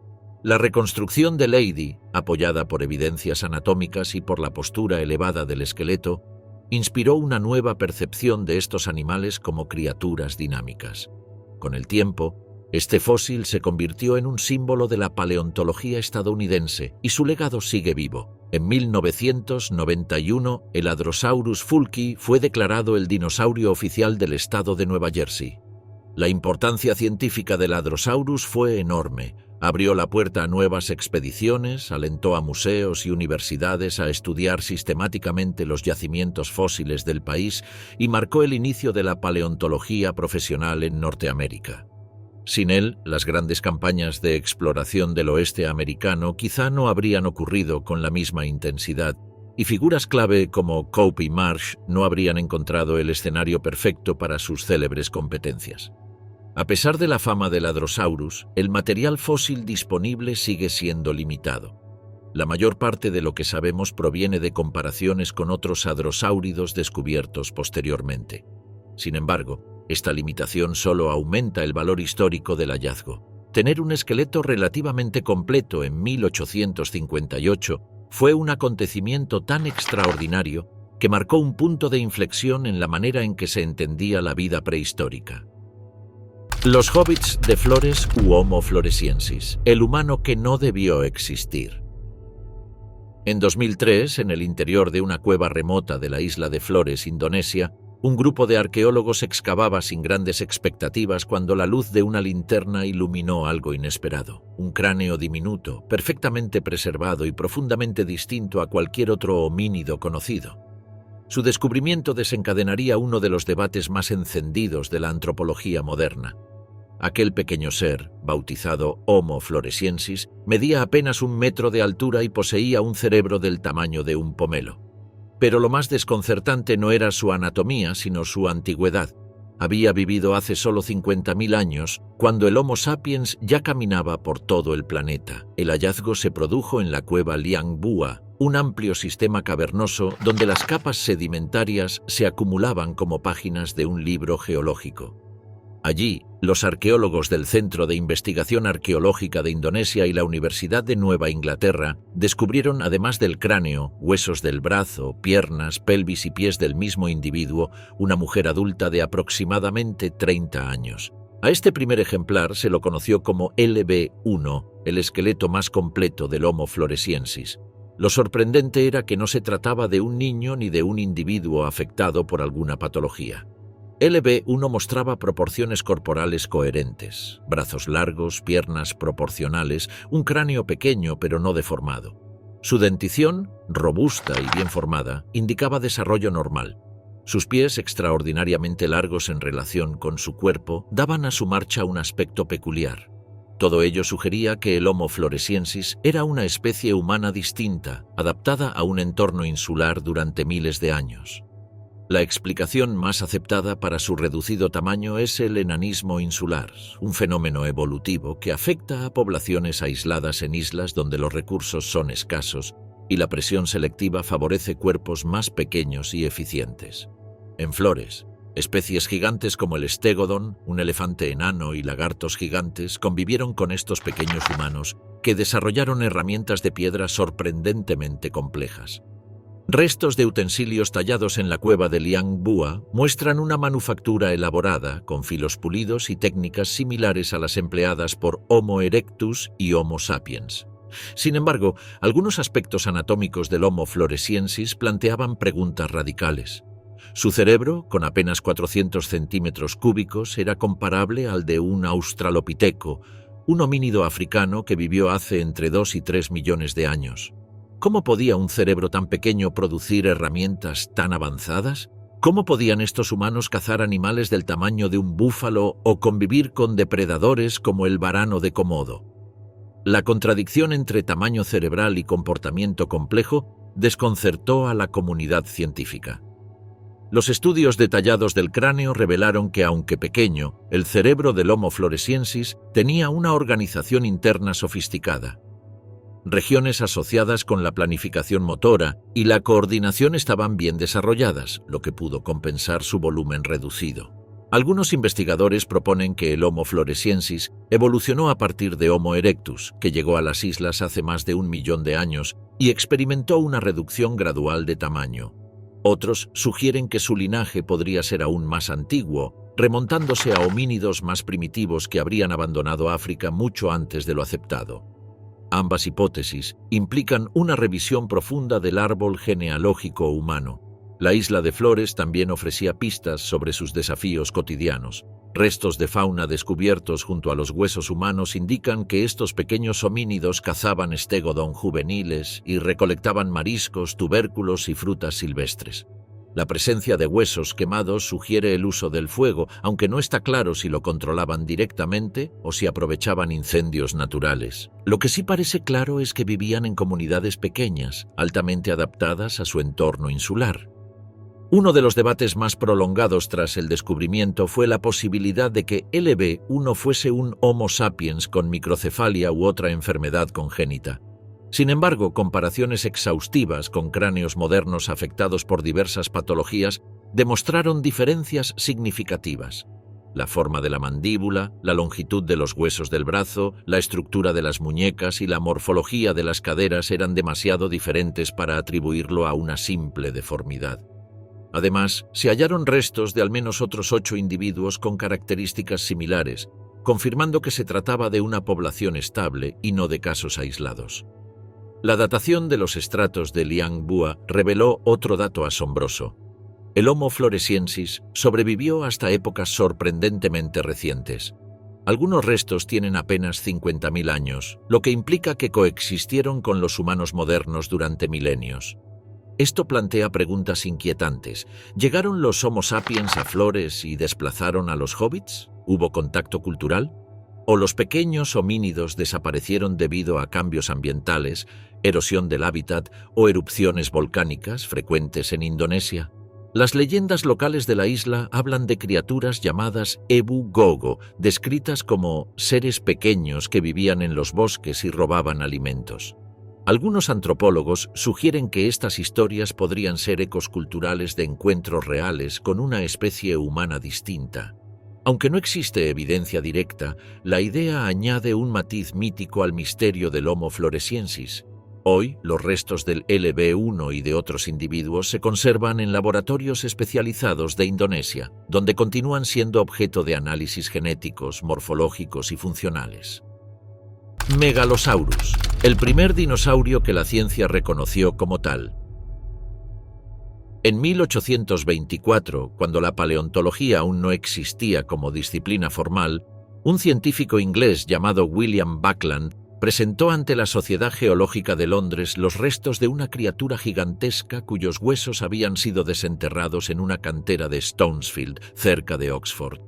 [SPEAKER 1] La reconstrucción de Leidy, apoyada por evidencias anatómicas y por la postura elevada del esqueleto, inspiró una nueva percepción de estos animales como criaturas dinámicas. Con el tiempo, este fósil se convirtió en un símbolo de la paleontología estadounidense y su legado sigue vivo. En 1991, el Hadrosaurus fulci fue declarado el dinosaurio oficial del estado de Nueva Jersey. La importancia científica del Hadrosaurus fue enorme. Abrió la puerta a nuevas expediciones, alentó a museos y universidades a estudiar sistemáticamente los yacimientos fósiles del país y marcó el inicio de la paleontología profesional en Norteamérica. Sin él, las grandes campañas de exploración del oeste americano quizá no habrían ocurrido con la misma intensidad, y figuras clave como Cope y Marsh no habrían encontrado el escenario perfecto para sus célebres competencias. A pesar de la fama del Hadrosaurus, el material fósil disponible sigue siendo limitado. La mayor parte de lo que sabemos proviene de comparaciones con otros hadrosáuridos descubiertos posteriormente. Sin embargo, esta limitación solo aumenta el valor histórico del hallazgo. Tener un esqueleto relativamente completo en 1858 fue un acontecimiento tan extraordinario que marcó un punto de inflexión en la manera en que se entendía la vida prehistórica. Los hobbits de Flores u Homo floresiensis, el humano que no debió existir. En 2003, en el interior de una cueva remota de la isla de Flores, Indonesia, Un grupo de arqueólogos excavaba sin grandes expectativas cuando la luz de una linterna iluminó algo inesperado. Un cráneo diminuto, perfectamente preservado y profundamente distinto a cualquier otro homínido conocido. Su descubrimiento desencadenaría uno de los debates más encendidos de la antropología moderna. Aquel pequeño ser, bautizado Homo floresiensis, medía apenas 1 metro de altura y poseía un cerebro del tamaño de un pomelo. Pero lo más desconcertante no era su anatomía, sino su antigüedad. Había vivido hace solo 50.000 años, cuando el Homo sapiens ya caminaba por todo el planeta. El hallazgo se produjo en la cueva Liang Bua, un amplio sistema cavernoso donde las capas sedimentarias se acumulaban como páginas de un libro geológico. Allí, los arqueólogos del Centro de Investigación Arqueológica de Indonesia y la Universidad de Nueva Inglaterra descubrieron, además del cráneo, huesos del brazo, piernas, pelvis y pies del mismo individuo, una mujer adulta de aproximadamente 30 años. A este primer ejemplar se lo conoció como LB1, el esqueleto más completo del Homo floresiensis. Lo sorprendente era que no se trataba de un niño ni de un individuo afectado por alguna patología. LB1 mostraba proporciones corporales coherentes, brazos largos, piernas proporcionales, un cráneo pequeño pero no deformado. Su dentición, robusta y bien formada, indicaba desarrollo normal. Sus pies, extraordinariamente largos en relación con su cuerpo, daban a su marcha un aspecto peculiar. Todo ello sugería que el Homo floresiensis era una especie humana distinta, adaptada a un entorno insular durante miles de años. La explicación más aceptada para su reducido tamaño es el enanismo insular, un fenómeno evolutivo que afecta a poblaciones aisladas en islas donde los recursos son escasos y la presión selectiva favorece cuerpos más pequeños y eficientes. En flores, especies gigantes como el estégodon, un elefante enano y lagartos gigantes convivieron con estos pequeños humanos que desarrollaron herramientas de piedra sorprendentemente complejas. Restos de utensilios tallados en la cueva de Liang Bua muestran una manufactura elaborada, con filos pulidos y técnicas similares a las empleadas por Homo erectus y Homo sapiens. Sin embargo, algunos aspectos anatómicos del Homo floresiensis planteaban preguntas radicales. Su cerebro, con apenas 400 centímetros cúbicos, era comparable al de un australopiteco, un homínido africano que vivió hace entre 2 y 3 millones de años. ¿Cómo podía un cerebro tan pequeño producir herramientas tan avanzadas? ¿Cómo podían estos humanos cazar animales del tamaño de un búfalo o convivir con depredadores como el varano de Komodo? La contradicción entre tamaño cerebral y comportamiento complejo desconcertó a la comunidad científica. Los estudios detallados del cráneo revelaron que, aunque pequeño, el cerebro del Homo floresiensis tenía una organización interna sofisticada. Regiones asociadas con la planificación motora y la coordinación estaban bien desarrolladas, lo que pudo compensar su volumen reducido. Algunos investigadores proponen que el Homo floresiensis evolucionó a partir de Homo erectus, que llegó a las islas hace más de 1 millón de años y experimentó una reducción gradual de tamaño. Otros sugieren que su linaje podría ser aún más antiguo, remontándose a homínidos más primitivos que habrían abandonado África mucho antes de lo aceptado. Ambas hipótesis implican una revisión profunda del árbol genealógico humano. La isla de Flores también ofrecía pistas sobre sus desafíos cotidianos. Restos de fauna descubiertos junto a los huesos humanos indican que estos pequeños homínidos cazaban estégodon juveniles y recolectaban mariscos, tubérculos y frutas silvestres. La presencia de huesos quemados sugiere el uso del fuego, aunque no está claro si lo controlaban directamente o si aprovechaban incendios naturales. Lo que sí parece claro es que vivían en comunidades pequeñas, altamente adaptadas a su entorno insular. Uno de los debates más prolongados tras el descubrimiento fue la posibilidad de que LB1 fuese un Homo sapiens con microcefalia u otra enfermedad congénita. Sin embargo, comparaciones exhaustivas con cráneos modernos afectados por diversas patologías demostraron diferencias significativas. La forma de la mandíbula, la longitud de los huesos del brazo, la estructura de las muñecas y la morfología de las caderas eran demasiado diferentes para atribuirlo a una simple deformidad. Además, se hallaron restos de al menos otros 8 individuos con características similares, confirmando que se trataba de una población estable y no de casos aislados. La datación de los estratos de Liang Bua reveló otro dato asombroso. El Homo floresiensis sobrevivió hasta épocas sorprendentemente recientes. Algunos restos tienen apenas 50.000 años, lo que implica que coexistieron con los humanos modernos durante milenios. Esto plantea preguntas inquietantes. ¿Llegaron los Homo sapiens a Flores y desplazaron a los hobbits? ¿Hubo contacto cultural? ¿O los pequeños homínidos desaparecieron debido a cambios ambientales, erosión del hábitat o erupciones volcánicas frecuentes en Indonesia? Las leyendas locales de la isla hablan de criaturas llamadas Ebu Gogo, descritas como seres pequeños que vivían en los bosques y robaban alimentos. Algunos antropólogos sugieren que estas historias podrían ser ecos culturales de encuentros reales con una especie humana distinta. Aunque no existe evidencia directa, la idea añade un matiz mítico al misterio del Homo floresiensis. Hoy, los restos del LB1 y de otros individuos se conservan en laboratorios especializados de Indonesia, donde continúan siendo objeto de análisis genéticos, morfológicos y funcionales. Megalosaurus, el primer dinosaurio que la ciencia reconoció como tal. En 1824, cuando la paleontología aún no existía como disciplina formal, un científico inglés llamado William Buckland presentó ante la Sociedad Geológica de Londres los restos de una criatura gigantesca cuyos huesos habían sido desenterrados en una cantera de Stonesfield, cerca de Oxford.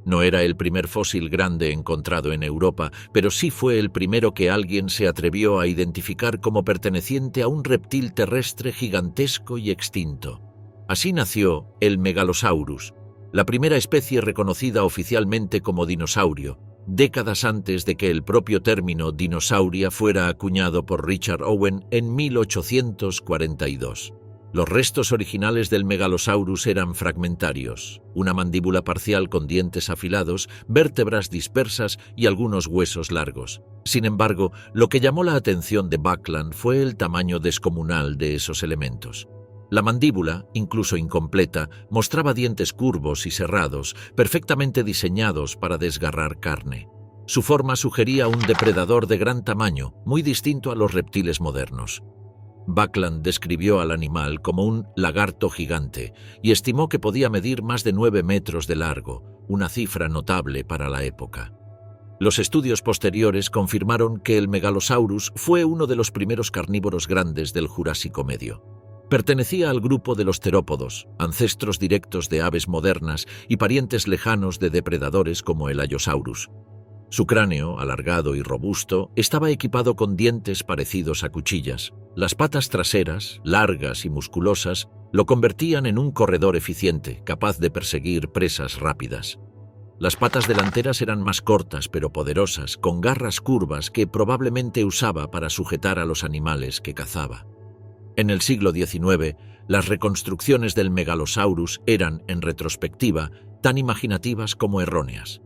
[SPEAKER 1] No era el primer fósil grande encontrado en Europa, pero sí fue el primero que alguien se atrevió a identificar como perteneciente a un reptil terrestre gigantesco y extinto. Así nació el Megalosaurus, la primera especie reconocida oficialmente como dinosaurio, décadas antes de que el propio término dinosauria fuera acuñado por Richard Owen en 1842. Los restos originales del Megalosaurus eran fragmentarios, una mandíbula parcial con dientes afilados, vértebras dispersas y algunos huesos largos. Sin embargo, lo que llamó la atención de Buckland fue el tamaño descomunal de esos elementos. La mandíbula, incluso incompleta, mostraba dientes curvos y serrados, perfectamente diseñados para desgarrar carne. Su forma sugería un depredador de gran tamaño, muy distinto a los reptiles modernos. Buckland describió al animal como un lagarto gigante y estimó que podía medir más de 9 metros de largo, una cifra notable para la época. Los estudios posteriores confirmaron que el Megalosaurus fue uno de los primeros carnívoros grandes del Jurásico Medio. Pertenecía al grupo de los terópodos, ancestros directos de aves modernas y parientes lejanos de depredadores como el Allosaurus. Su cráneo, alargado y robusto, estaba equipado con dientes parecidos a cuchillas. Las patas traseras, largas y musculosas, lo convertían en un corredor eficiente, capaz de perseguir presas rápidas. Las patas delanteras eran más cortas pero poderosas, con garras curvas que probablemente usaba para sujetar a los animales que cazaba. En el siglo XIX, las reconstrucciones del Megalosaurus eran, en retrospectiva, tan imaginativas como erróneas.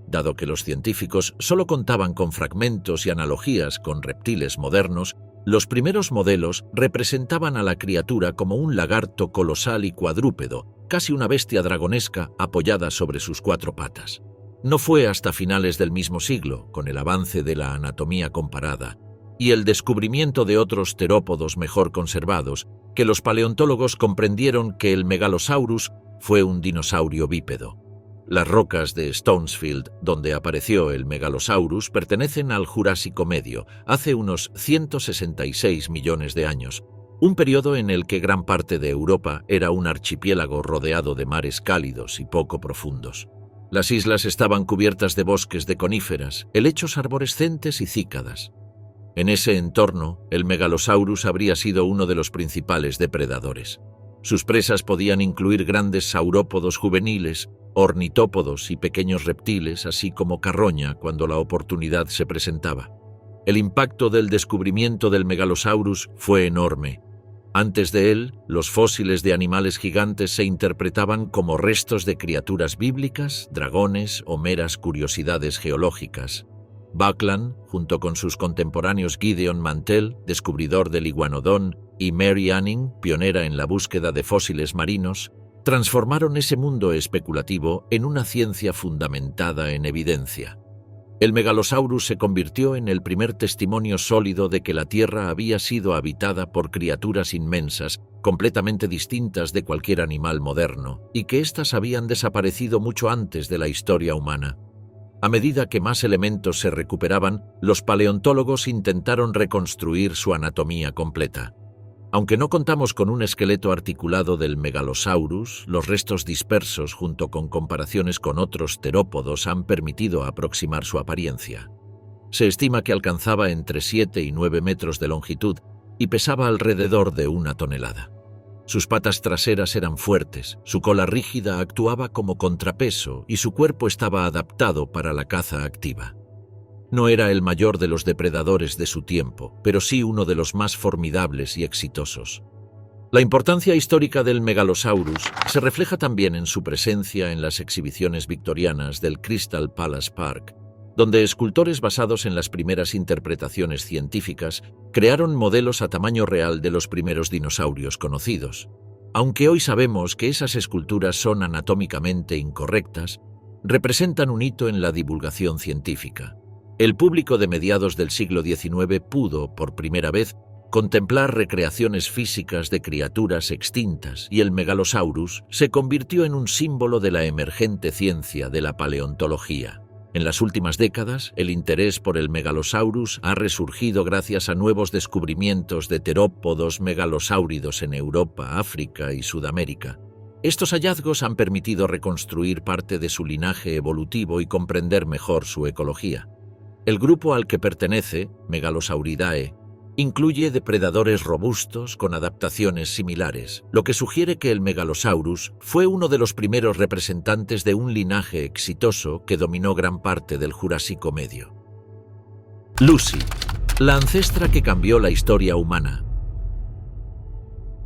[SPEAKER 1] Dado que los científicos solo contaban con fragmentos y analogías con reptiles modernos, los primeros modelos representaban a la criatura como un lagarto colosal y cuadrúpedo, casi una bestia dragonesca apoyada sobre sus 4 patas. No fue hasta finales del mismo siglo, con el avance de la anatomía comparada y el descubrimiento de otros terópodos mejor conservados, que los paleontólogos comprendieron que el Megalosaurus fue un dinosaurio bípedo. Las rocas de Stonesfield, donde apareció el Megalosaurus, pertenecen al Jurásico Medio, hace unos 166 millones de años, un periodo en el que gran parte de Europa era un archipiélago rodeado de mares cálidos y poco profundos. Las islas estaban cubiertas de bosques de coníferas, helechos arborescentes y cícadas. En ese entorno, el Megalosaurus habría sido uno de los principales depredadores. Sus presas podían incluir grandes saurópodos juveniles, ornitópodos y pequeños reptiles, así como carroña cuando la oportunidad se presentaba. El impacto del descubrimiento del Megalosaurus fue enorme. Antes de él, los fósiles de animales gigantes se interpretaban como restos de criaturas bíblicas, dragones o meras curiosidades geológicas. Buckland, junto con sus contemporáneos Gideon Mantell, descubridor del iguanodón, y Mary Anning, pionera en la búsqueda de fósiles marinos, transformaron ese mundo especulativo en una ciencia fundamentada en evidencia. El Megalosaurus se convirtió en el primer testimonio sólido de que la Tierra había sido habitada por criaturas inmensas, completamente distintas de cualquier animal moderno, y que éstas habían desaparecido mucho antes de la historia humana. A medida que más elementos se recuperaban, los paleontólogos intentaron reconstruir su anatomía completa. Aunque no contamos con un esqueleto articulado del Megalosaurus, los restos dispersos junto con comparaciones con otros terópodos han permitido aproximar su apariencia. Se estima que alcanzaba entre 7 y 9 metros de longitud y pesaba alrededor de 1 tonelada. Sus patas traseras eran fuertes, su cola rígida actuaba como contrapeso y su cuerpo estaba adaptado para la caza activa. No era el mayor de los depredadores de su tiempo, pero sí uno de los más formidables y exitosos. La importancia histórica del Megalosaurus se refleja también en su presencia en las exhibiciones victorianas del Crystal Palace Park, donde escultores basados en las primeras interpretaciones científicas crearon modelos a tamaño real de los primeros dinosaurios conocidos. Aunque hoy sabemos que esas esculturas son anatómicamente incorrectas, representan un hito en la divulgación científica. El público de mediados del siglo XIX pudo, por primera vez, contemplar recreaciones físicas de criaturas extintas y el Megalosaurus se convirtió en un símbolo de la emergente ciencia de la paleontología. En las últimas décadas, el interés por el Megalosaurus ha resurgido gracias a nuevos descubrimientos de terópodos megalosáuridos en Europa, África y Sudamérica. Estos hallazgos han permitido reconstruir parte de su linaje evolutivo y comprender mejor su ecología. El grupo al que pertenece, Megalosauridae, incluye depredadores robustos con adaptaciones similares, lo que sugiere que el Megalosaurus fue uno de los primeros representantes de un linaje exitoso que dominó gran parte del Jurásico Medio. Lucy, la ancestra que cambió la historia humana.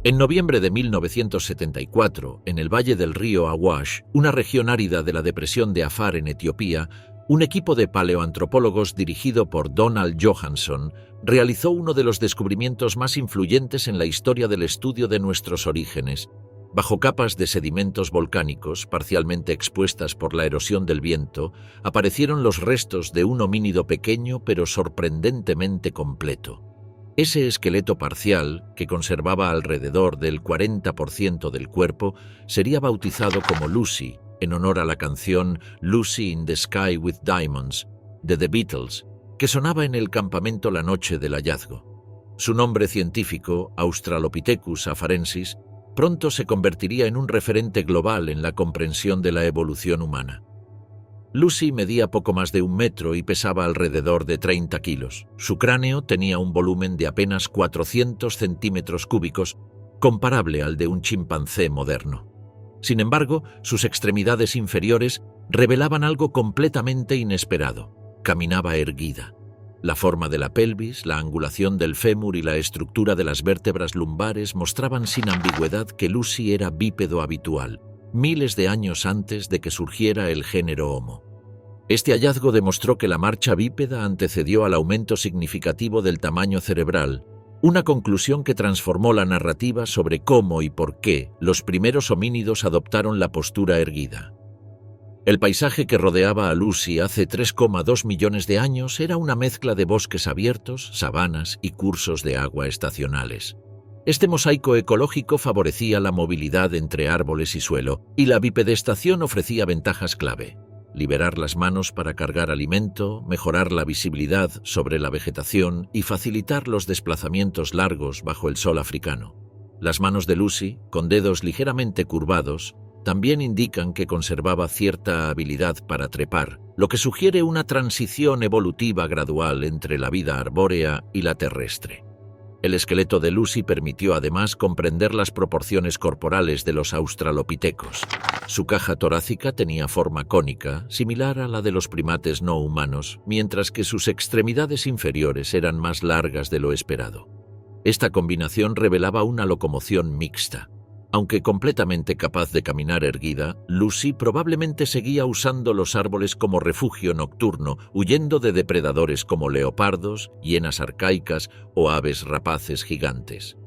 [SPEAKER 1] En noviembre de 1974, en el valle del río Awash, una región árida de la depresión de Afar en Etiopía, un equipo de paleoantropólogos dirigido por Donald Johansson realizó uno de los descubrimientos más influyentes en la historia del estudio de nuestros orígenes. Bajo capas de sedimentos volcánicos, parcialmente expuestas por la erosión del viento, aparecieron los restos de un homínido pequeño pero sorprendentemente completo. Ese esqueleto parcial, que conservaba alrededor del 40% del cuerpo, sería bautizado como Lucy, en honor a la canción Lucy in the Sky with Diamonds, de The Beatles, que sonaba en el campamento la noche del hallazgo. Su nombre científico, Australopithecus afarensis, pronto se convertiría en un referente global en la comprensión de la evolución humana. Lucy medía poco más de 1 metro y pesaba alrededor de 30 kilos. Su cráneo tenía un volumen de apenas 400 centímetros cúbicos, comparable al de un chimpancé moderno. Sin embargo, sus extremidades inferiores revelaban algo completamente inesperado. Caminaba erguida. La forma de la pelvis, la angulación del fémur y la estructura de las vértebras lumbares mostraban sin ambigüedad que Lucy era bípedo habitual, miles de años antes de que surgiera el género Homo. Este hallazgo demostró que la marcha bípeda antecedió al aumento significativo del tamaño cerebral, una conclusión que transformó la narrativa sobre cómo y por qué los primeros homínidos adoptaron la postura erguida. El paisaje que rodeaba a Lucy hace 3,2 millones de años era una mezcla de bosques abiertos, sabanas y cursos de agua estacionales. Este mosaico ecológico favorecía la movilidad entre árboles y suelo, y la bipedestación ofrecía ventajas clave: liberar las manos para cargar alimento, mejorar la visibilidad sobre la vegetación y facilitar los desplazamientos largos bajo el sol africano. Las manos de Lucy, con dedos ligeramente curvados, también indican que conservaba cierta habilidad para trepar, lo que sugiere una transición evolutiva gradual entre la vida arbórea y la terrestre. El esqueleto de Lucy permitió además comprender las proporciones corporales de los australopitecos. Su caja torácica tenía forma cónica, similar a la de los primates no humanos, mientras que sus extremidades inferiores eran más largas de lo esperado. Esta combinación revelaba una locomoción mixta. Aunque completamente capaz de caminar erguida, Lucy probablemente seguía usando los árboles como refugio nocturno, huyendo de depredadores como leopardos, hienas arcaicas o aves rapaces gigantes.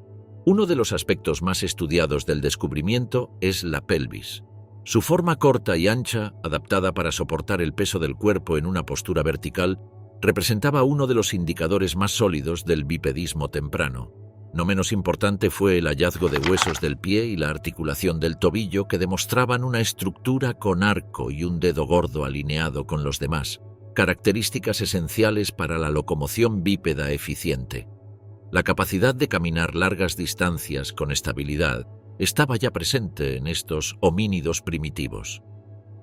[SPEAKER 1] Uno de los aspectos más estudiados del descubrimiento es la pelvis. Su forma corta y ancha, adaptada para soportar el peso del cuerpo en una postura vertical, representaba uno de los indicadores más sólidos del bipedismo temprano. No menos importante fue el hallazgo de huesos del pie y la articulación del tobillo que demostraban una estructura con arco y un dedo gordo alineado con los demás, características esenciales para la locomoción bípeda eficiente. La capacidad de caminar largas distancias con estabilidad estaba ya presente en estos homínidos primitivos.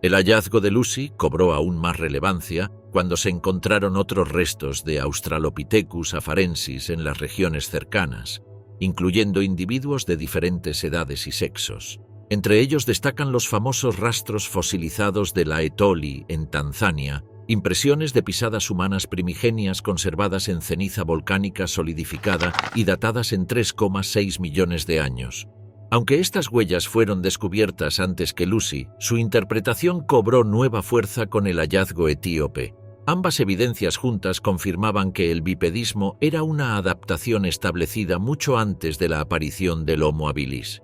[SPEAKER 1] El hallazgo de Lucy cobró aún más relevancia cuando se encontraron otros restos de Australopithecus afarensis en las regiones cercanas, incluyendo individuos de diferentes edades y sexos. Entre ellos destacan los famosos rastros fosilizados de la Etoli en Tanzania, impresiones de pisadas humanas primigenias conservadas en ceniza volcánica solidificada y datadas en 3,6 millones de años. Aunque estas huellas fueron descubiertas antes que Lucy, su interpretación cobró nueva fuerza con el hallazgo etíope. Ambas evidencias juntas confirmaban que el bipedismo era una adaptación establecida mucho antes de la aparición del Homo habilis.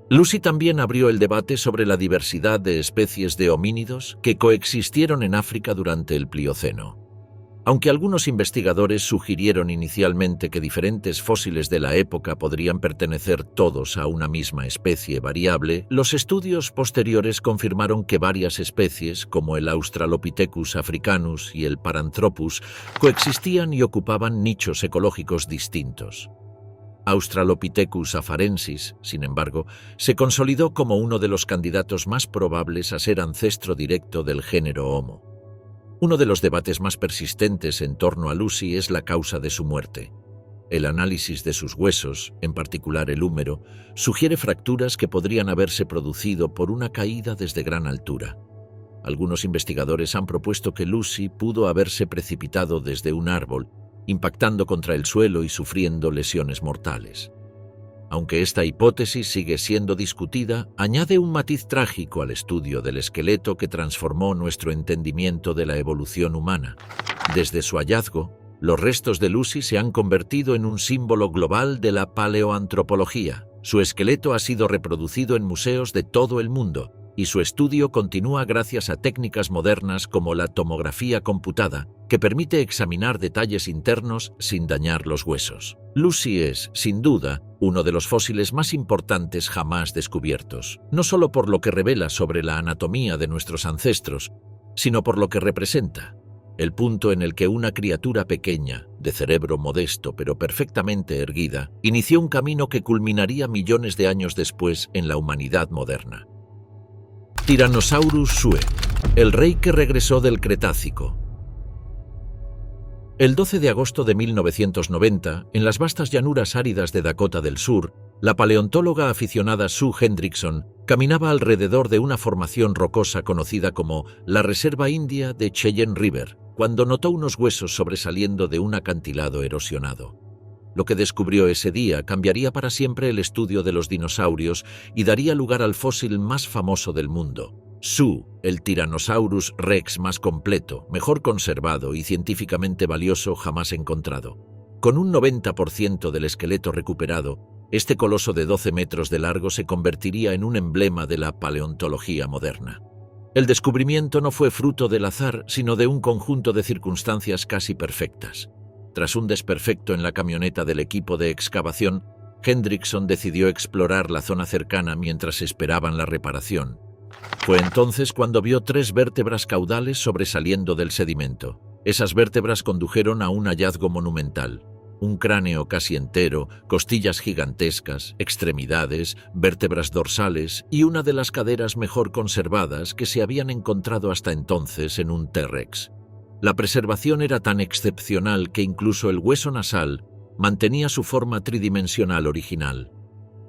[SPEAKER 1] Lucy también abrió el debate sobre la diversidad de especies de homínidos que coexistieron en África durante el Plioceno. Aunque algunos investigadores sugirieron inicialmente que diferentes fósiles de la época podrían pertenecer todos a una misma especie variable, los estudios posteriores confirmaron que varias especies, como el Australopithecus africanus y el Paranthropus, coexistían y ocupaban nichos ecológicos distintos. Australopithecus afarensis, sin embargo, se consolidó como uno de los candidatos más probables a ser ancestro directo del género Homo. Uno de los debates más persistentes en torno a Lucy es la causa de su muerte. El análisis de sus huesos, en particular el húmero, sugiere fracturas que podrían haberse producido por una caída desde gran altura. Algunos investigadores han propuesto que Lucy pudo haberse precipitado desde un árbol, impactando contra el suelo y sufriendo lesiones mortales. Aunque esta hipótesis sigue siendo discutida, añade un matiz trágico al estudio del esqueleto que transformó nuestro entendimiento de la evolución humana. Desde su hallazgo, los restos de Lucy se han convertido en un símbolo global de la paleoantropología. Su esqueleto ha sido reproducido en museos de todo el mundo, y su estudio continúa gracias a técnicas modernas como la tomografía computada, que permite examinar detalles internos sin dañar los huesos. Lucy es, sin duda, uno de los fósiles más importantes jamás descubiertos, no solo por lo que revela sobre la anatomía de nuestros ancestros, sino por lo que representa: el punto en el que una criatura pequeña, de cerebro modesto pero perfectamente erguida, inició un camino que culminaría millones de años después en la humanidad moderna. Tyrannosaurus Sue, el rey que regresó del Cretácico. El 12 de agosto de 1990, en las vastas llanuras áridas de Dakota del Sur, la paleontóloga aficionada Sue Hendrickson caminaba alrededor de una formación rocosa conocida como la Reserva India de Cheyenne River, cuando notó unos huesos sobresaliendo de un acantilado erosionado. Lo que descubrió ese día cambiaría para siempre el estudio de los dinosaurios y daría lugar al fósil más famoso del mundo. Sue, el Tyrannosaurus rex más completo, mejor conservado y científicamente valioso jamás encontrado. Con un 90% del esqueleto recuperado, este coloso de 12 metros de largo se convertiría en un emblema de la paleontología moderna. El descubrimiento no fue fruto del azar, sino de un conjunto de circunstancias casi perfectas. Tras un desperfecto en la camioneta del equipo de excavación, Hendrickson decidió explorar la zona cercana mientras esperaban la reparación. Fue entonces cuando vio 3 vértebras caudales sobresaliendo del sedimento. Esas vértebras condujeron a un hallazgo monumental: un cráneo casi entero, costillas gigantescas, extremidades, vértebras dorsales y una de las caderas mejor conservadas que se habían encontrado hasta entonces en un T-Rex. La preservación era tan excepcional que incluso el hueso nasal mantenía su forma tridimensional original.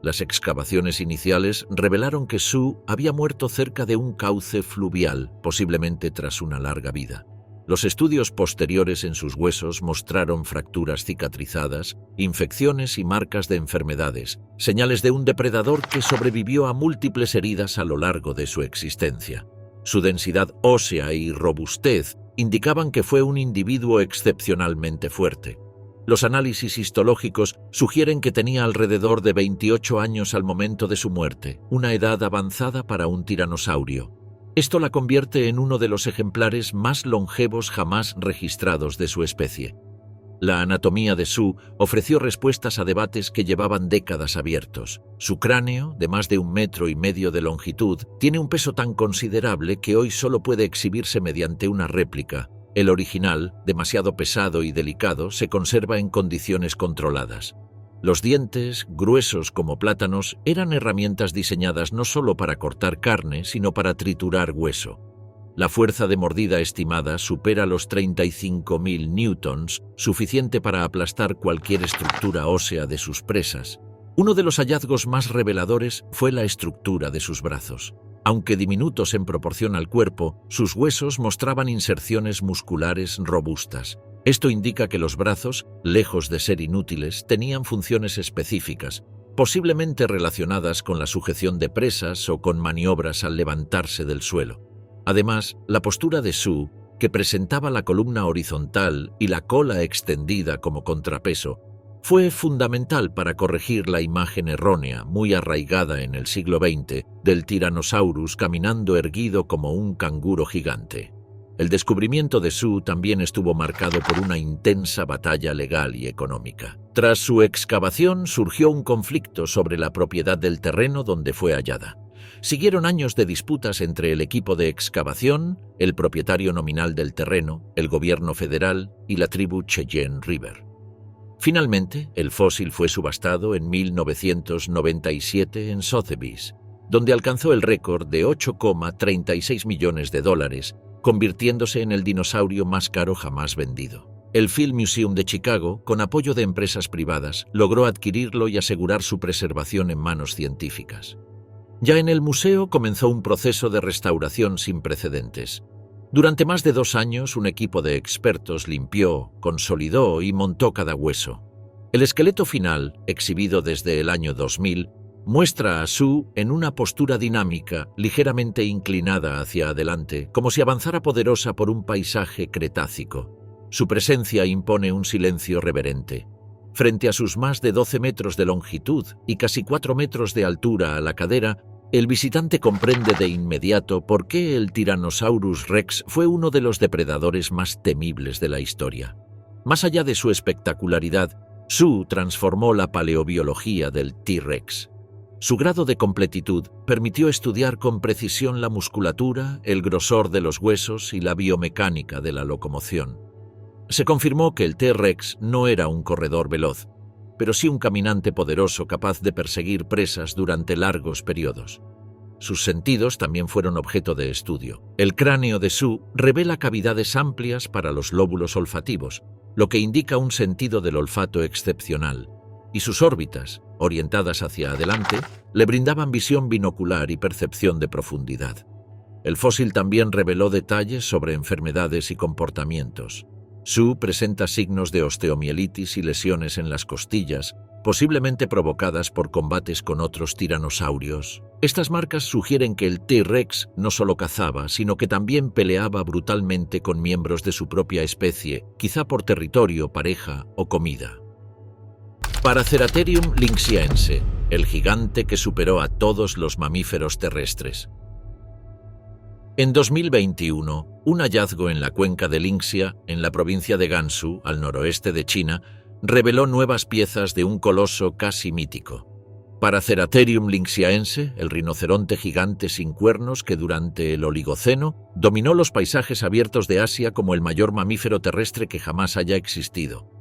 [SPEAKER 1] Las excavaciones iniciales revelaron que Sue había muerto cerca de un cauce fluvial, posiblemente tras una larga vida. Los estudios posteriores en sus huesos mostraron fracturas cicatrizadas, infecciones y marcas de enfermedades, señales de un depredador que sobrevivió a múltiples heridas a lo largo de su existencia. Su densidad ósea y robustez indicaban que fue un individuo excepcionalmente fuerte. Los análisis histológicos sugieren que tenía alrededor de 28 años al momento de su muerte, una edad avanzada para un tiranosaurio. Esto la convierte en uno de los ejemplares más longevos jamás registrados de su especie. La anatomía de Sue ofreció respuestas a debates que llevaban décadas abiertos. Su cráneo, de más de 1,5 metros de longitud, tiene un peso tan considerable que hoy solo puede exhibirse mediante una réplica. El original, demasiado pesado y delicado, se conserva en condiciones controladas. Los dientes, gruesos como plátanos, eran herramientas diseñadas no solo para cortar carne, sino para triturar hueso. La fuerza de mordida estimada supera los 35.000 newtons, suficiente para aplastar cualquier estructura ósea de sus presas. Uno de los hallazgos más reveladores fue la estructura de sus brazos. Aunque diminutos en proporción al cuerpo, sus huesos mostraban inserciones musculares robustas. Esto indica que los brazos, lejos de ser inútiles, tenían funciones específicas, posiblemente relacionadas con la sujeción de presas o con maniobras al levantarse del suelo. Además, la postura de Sue, que presentaba la columna horizontal y la cola extendida como contrapeso, fue fundamental para corregir la imagen errónea, muy arraigada en el siglo XX, del Tyrannosaurus caminando erguido como un canguro gigante. El descubrimiento de Sue también estuvo marcado por una intensa batalla legal y económica. Tras su excavación surgió un conflicto sobre la propiedad del terreno donde fue hallada. Siguieron años de disputas entre el equipo de excavación, el propietario nominal del terreno, el gobierno federal y la tribu Cheyenne River. Finalmente, el fósil fue subastado en 1997 en Sotheby's, donde alcanzó el récord de $8,36 millones, convirtiéndose en el dinosaurio más caro jamás vendido. El Field Museum de Chicago, con apoyo de empresas privadas, logró adquirirlo y asegurar su preservación en manos científicas. Ya en el museo comenzó un proceso de restauración sin precedentes. Durante más de 2 años, un equipo de expertos limpió, consolidó y montó cada hueso. El esqueleto final, exhibido desde el año 2000, muestra a Sue en una postura dinámica, ligeramente inclinada hacia adelante, como si avanzara poderosa por un paisaje cretácico. Su presencia impone un silencio reverente. Frente a sus más de 12 metros de longitud y casi 4 metros de altura a la cadera, el visitante comprende de inmediato por qué el Tyrannosaurus Rex fue uno de los depredadores más temibles de la historia. Más allá de su espectacularidad, Sue transformó la paleobiología del T-Rex. Su grado de completitud permitió estudiar con precisión la musculatura, el grosor de los huesos y la biomecánica de la locomoción. Se confirmó que el T-Rex no era un corredor veloz, pero sí un caminante poderoso capaz de perseguir presas durante largos periodos. Sus sentidos también fueron objeto de estudio. El cráneo de Sue revela cavidades amplias para los lóbulos olfativos, lo que indica un sentido del olfato excepcional, y sus órbitas, orientadas hacia adelante, le brindaban visión binocular y percepción de profundidad. El fósil también reveló detalles sobre enfermedades y comportamientos. Sue presenta signos de osteomielitis y lesiones en las costillas, posiblemente provocadas por combates con otros tiranosaurios. Estas marcas sugieren que el T-Rex no solo cazaba, sino que también peleaba brutalmente con miembros de su propia especie, quizá por territorio, pareja o comida. Paraceratherium lynxiaense, el gigante que superó a todos los mamíferos terrestres. En 2021, un hallazgo en la cuenca de Lynxia, en la provincia de Gansu, al noroeste de China, reveló nuevas piezas de un coloso casi mítico. Paraceratherium lynxiaense, el rinoceronte gigante sin cuernos que durante el Oligoceno dominó los paisajes abiertos de Asia como el mayor mamífero terrestre que jamás haya existido.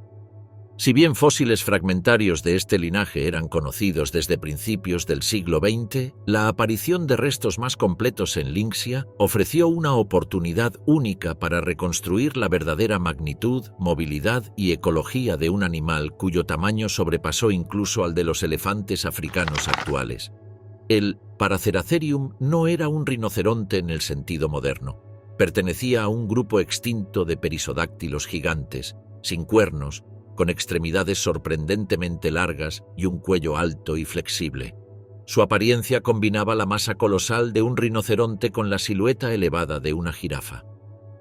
[SPEAKER 1] Si bien fósiles fragmentarios de este linaje eran conocidos desde principios del siglo XX, la aparición de restos más completos en Lynxia ofreció una oportunidad única para reconstruir la verdadera magnitud, movilidad y ecología de un animal cuyo tamaño sobrepasó incluso al de los elefantes africanos actuales. El Paraceratherium no era un rinoceronte en el sentido moderno. Pertenecía a un grupo extinto de perisodáctilos gigantes, sin cuernos, con extremidades sorprendentemente largas y un cuello alto y flexible. Su apariencia combinaba la masa colosal de un rinoceronte con la silueta elevada de una jirafa.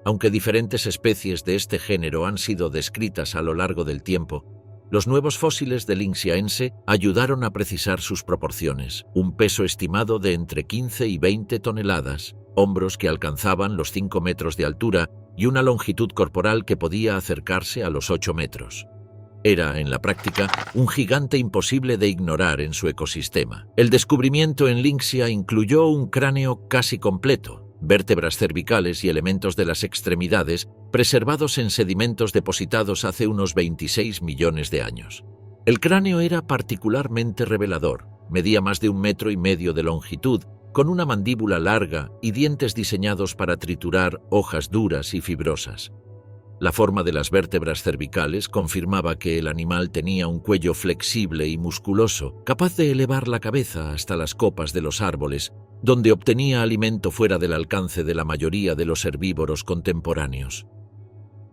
[SPEAKER 1] Aunque diferentes especies de este género han sido descritas a lo largo del tiempo, Los nuevos fósiles de Lynxiaense ayudaron a precisar sus proporciones, un peso estimado de entre 15 y 20 toneladas, hombros que alcanzaban los 5 metros de altura y una longitud corporal que podía acercarse a los 8 metros. Era, en la práctica, un gigante imposible de ignorar en su ecosistema. El descubrimiento en Lynxia incluyó un cráneo casi completo, vértebras cervicales y elementos de las extremidades preservados en sedimentos depositados hace unos 26 millones de años. El cráneo era particularmente revelador, medía más de 1,5 metros de longitud, con una mandíbula larga y dientes diseñados para triturar hojas duras y fibrosas. La forma de las vértebras cervicales confirmaba que el animal tenía un cuello flexible y musculoso, capaz de elevar la cabeza hasta las copas de los árboles, donde obtenía alimento fuera del alcance de la mayoría de los herbívoros contemporáneos.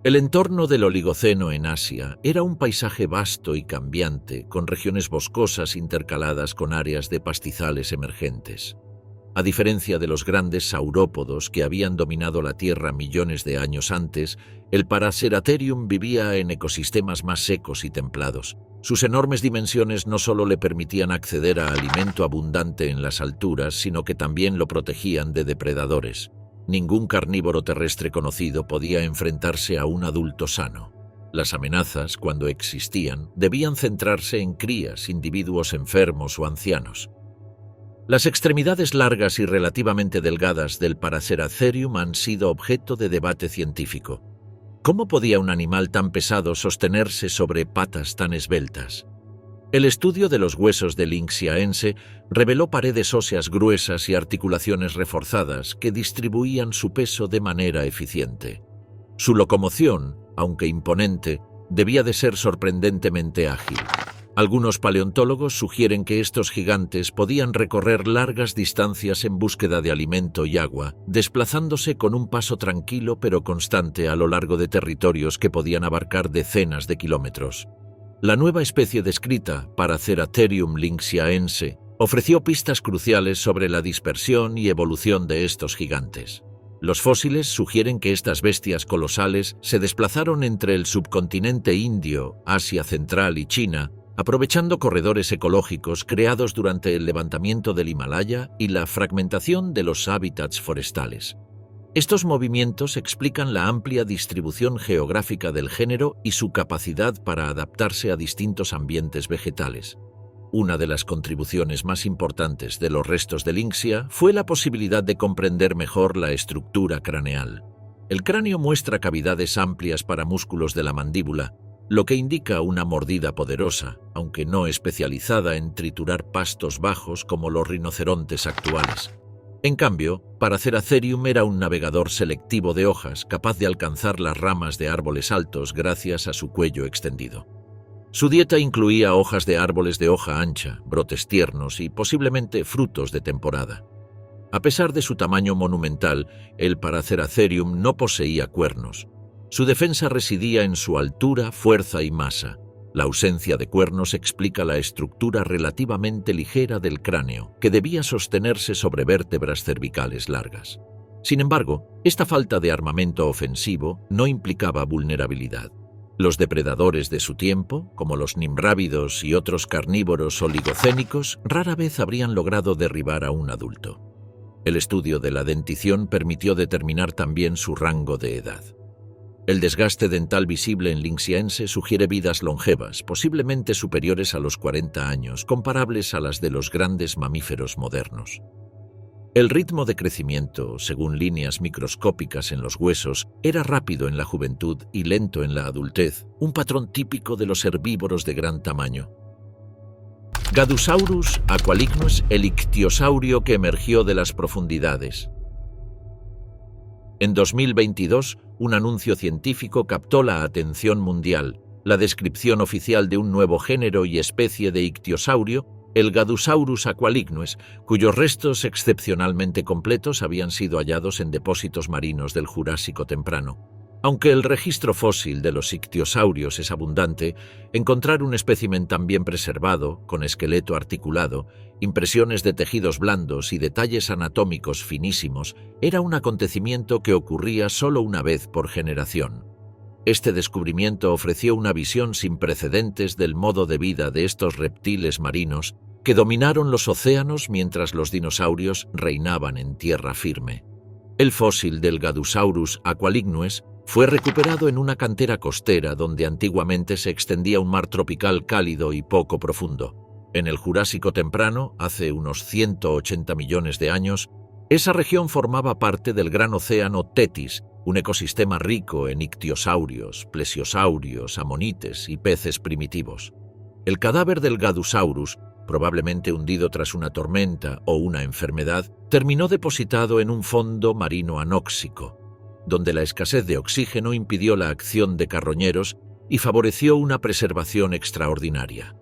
[SPEAKER 1] El entorno del Oligoceno en Asia era un paisaje vasto y cambiante, con regiones boscosas intercaladas con áreas de pastizales emergentes. A diferencia de los grandes saurópodos que habían dominado la Tierra millones de años antes, el Paraceratherium vivía en ecosistemas más secos y templados. Sus enormes dimensiones no solo le permitían acceder a alimento abundante en las alturas, sino que también lo protegían de depredadores. Ningún carnívoro terrestre conocido podía enfrentarse a un adulto sano. Las amenazas, cuando existían, debían centrarse en crías, individuos enfermos o ancianos. Las extremidades largas y relativamente delgadas del Paraceratherium han sido objeto de debate científico. ¿Cómo podía un animal tan pesado sostenerse sobre patas tan esbeltas? El estudio de los huesos de Lynxiaense reveló paredes óseas gruesas y articulaciones reforzadas que distribuían su peso de manera eficiente. Su locomoción, aunque imponente, debía de ser sorprendentemente ágil. Algunos paleontólogos sugieren que estos gigantes podían recorrer largas distancias en búsqueda de alimento y agua, desplazándose con un paso tranquilo pero constante a lo largo de territorios que podían abarcar decenas de kilómetros. La nueva especie descrita, Paraceratherium lynxiaense, ofreció pistas cruciales sobre la dispersión y evolución de estos gigantes. Los fósiles sugieren que estas bestias colosales se desplazaron entre el subcontinente indio, Asia Central y China, aprovechando corredores ecológicos creados durante el levantamiento del Himalaya y la fragmentación de los hábitats forestales. Estos movimientos explican la amplia distribución geográfica del género y su capacidad para adaptarse a distintos ambientes vegetales. Una de las contribuciones más importantes de los restos de Lynxia fue la posibilidad de comprender mejor la estructura craneal. El cráneo muestra cavidades amplias para músculos de la mandíbula, lo que indica una mordida poderosa, aunque no especializada en triturar pastos bajos como los rinocerontes actuales. En cambio, Paraceratherium era un navegador selectivo de hojas capaz de alcanzar las ramas de árboles altos gracias a su cuello extendido. Su dieta incluía hojas de árboles de hoja ancha, brotes tiernos y posiblemente frutos de temporada. A pesar de su tamaño monumental, el Paraceratherium no poseía cuernos. Su defensa residía en su altura, fuerza y masa. La ausencia de cuernos explica la estructura relativamente ligera del cráneo, que debía sostenerse sobre vértebras cervicales largas. Sin embargo, esta falta de armamento ofensivo no implicaba vulnerabilidad. Los depredadores de su tiempo, como los nimrávidos y otros carnívoros oligocénicos, rara vez habrían logrado derribar a un adulto. El estudio de la dentición permitió determinar también su rango de edad. El desgaste dental visible en Lynxiaense sugiere vidas longevas, posiblemente superiores a los 40 años, comparables a las de los grandes mamíferos modernos. El ritmo de crecimiento, según líneas microscópicas en los huesos, era rápido en la juventud y lento en la adultez, un patrón típico de los herbívoros de gran tamaño. Gadusaurus aqualignus, el ictiosaurio que emergió de las profundidades. En 2022, un anuncio científico captó la atención mundial, la descripción oficial de un nuevo género y especie de ictiosaurio, el Gadusaurus aqualignus, cuyos restos excepcionalmente completos habían sido hallados en depósitos marinos del Jurásico temprano. Aunque el registro fósil de los ictiosaurios es abundante, encontrar un espécimen tan bien preservado, con esqueleto articulado, impresiones de tejidos blandos y detalles anatómicos finísimos, era un acontecimiento que ocurría solo una vez por generación. Este descubrimiento ofreció una visión sin precedentes del modo de vida de estos reptiles marinos que dominaron los océanos mientras los dinosaurios reinaban en tierra firme. El fósil del Gadusaurus aqualignues fue recuperado en una cantera costera donde antiguamente se extendía un mar tropical cálido y poco profundo. En el Jurásico temprano, hace unos 180 millones de años, esa región formaba parte del gran océano Tetis, un ecosistema rico en ictiosaurios, plesiosaurios, amonites y peces primitivos. El cadáver del Gadusaurus, probablemente hundido tras una tormenta o una enfermedad, terminó depositado en un fondo marino anóxico, donde la escasez de oxígeno impidió la acción de carroñeros y favoreció una preservación extraordinaria.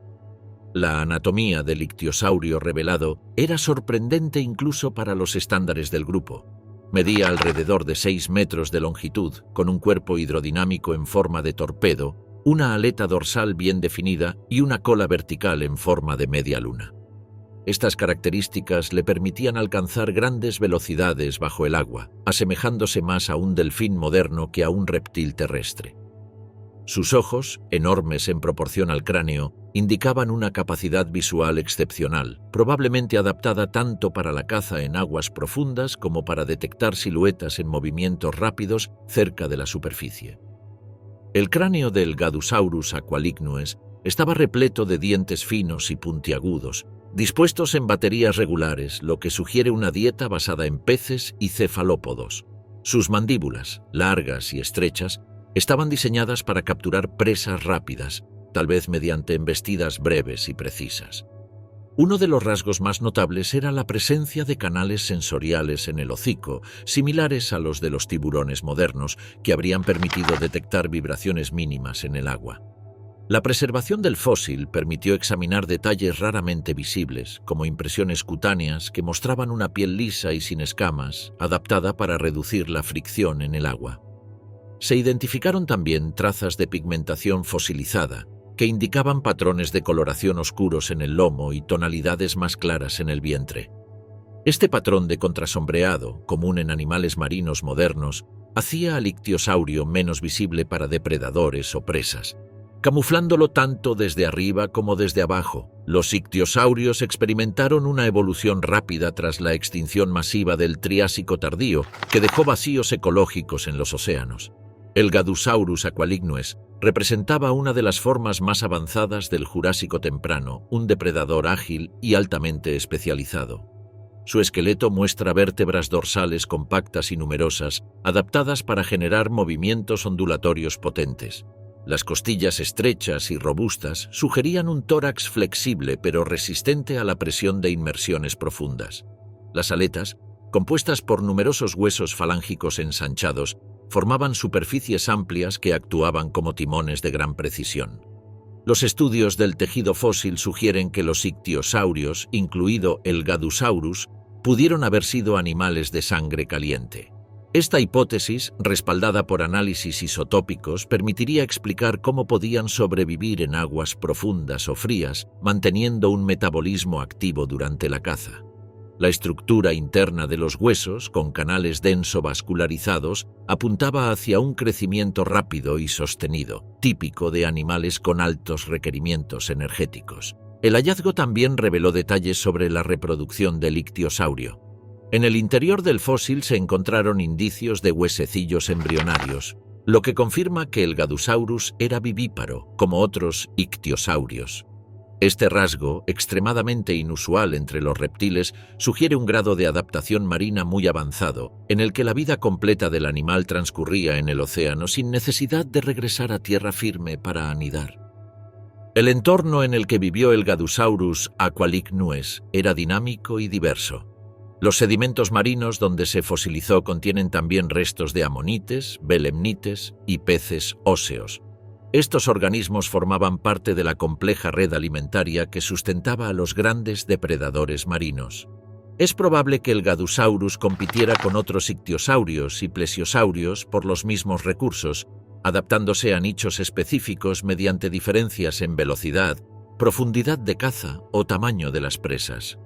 [SPEAKER 1] La anatomía del ictiosaurio revelado era sorprendente incluso para los estándares del grupo. Medía alrededor de 6 metros de longitud, con un cuerpo hidrodinámico en forma de torpedo, una aleta dorsal bien definida y una cola vertical en forma de media luna. Estas características le permitían alcanzar grandes velocidades bajo el agua, asemejándose más a un delfín moderno que a un reptil terrestre. Sus ojos, enormes en proporción al cráneo, indicaban una capacidad visual excepcional, probablemente adaptada tanto para la caza en aguas profundas como para detectar siluetas en movimientos rápidos cerca de la superficie. El cráneo del Gadusaurus aqualignues estaba repleto de dientes finos y puntiagudos, dispuestos en baterías regulares, lo que sugiere una dieta basada en peces y cefalópodos. Sus mandíbulas, largas y estrechas, estaban diseñadas para capturar presas rápidas, tal vez mediante embestidas breves y precisas. Uno de los rasgos más notables era la presencia de canales sensoriales en el hocico, similares a los de los tiburones modernos, que habrían permitido detectar vibraciones mínimas en el agua. La preservación del fósil permitió examinar detalles raramente visibles, como impresiones cutáneas que mostraban una piel lisa y sin escamas, adaptada para reducir la fricción en el agua. Se identificaron también trazas de pigmentación fosilizada, que indicaban patrones de coloración oscuros en el lomo y tonalidades más claras en el vientre. Este patrón de contrasombreado, común en animales marinos modernos, hacía al ictiosaurio menos visible para depredadores o presas, camuflándolo tanto desde arriba como desde abajo. Los ictiosaurios experimentaron una evolución rápida tras la extinción masiva del Triásico tardío, que dejó vacíos ecológicos en los océanos. El Gadusaurus aqualignues representaba una de las formas más avanzadas del Jurásico temprano, un depredador ágil y altamente especializado. Su esqueleto muestra vértebras dorsales compactas y numerosas, adaptadas para generar movimientos ondulatorios potentes. Las costillas estrechas y robustas sugerían un tórax flexible pero resistente a la presión de inmersiones profundas. Las aletas, compuestas por numerosos huesos falángicos ensanchados, formaban superficies amplias que actuaban como timones de gran precisión. Los estudios del tejido fósil sugieren que los ictiosaurios, incluido el Gadusaurus, pudieron haber sido animales de sangre caliente. Esta hipótesis, respaldada por análisis isotópicos, permitiría explicar cómo podían sobrevivir en aguas profundas o frías, manteniendo un metabolismo activo durante la caza. La estructura interna de los huesos, con canales denso-vascularizados, apuntaba hacia un crecimiento rápido y sostenido, típico de animales con altos requerimientos energéticos. El hallazgo también reveló detalles sobre la reproducción del ictiosaurio. En el interior del fósil se encontraron indicios de huesecillos embrionarios, lo que confirma que el Gadusaurus era vivíparo, como otros ictiosaurios. Este rasgo, extremadamente inusual entre los reptiles, sugiere un grado de adaptación marina muy avanzado, en el que la vida completa del animal transcurría en el océano sin necesidad de regresar a tierra firme para anidar. El entorno en el que vivió el Gadusaurus aqualignues era dinámico y diverso. Los sedimentos marinos donde se fosilizó contienen también restos de amonites, belemnites y peces óseos. Estos organismos formaban parte de la compleja red alimentaria que sustentaba a los grandes depredadores marinos. Es probable que el Gadusaurus compitiera con otros ictiosaurios y plesiosaurios por los mismos recursos, adaptándose a nichos específicos mediante diferencias en velocidad, profundidad de caza o tamaño de las presas.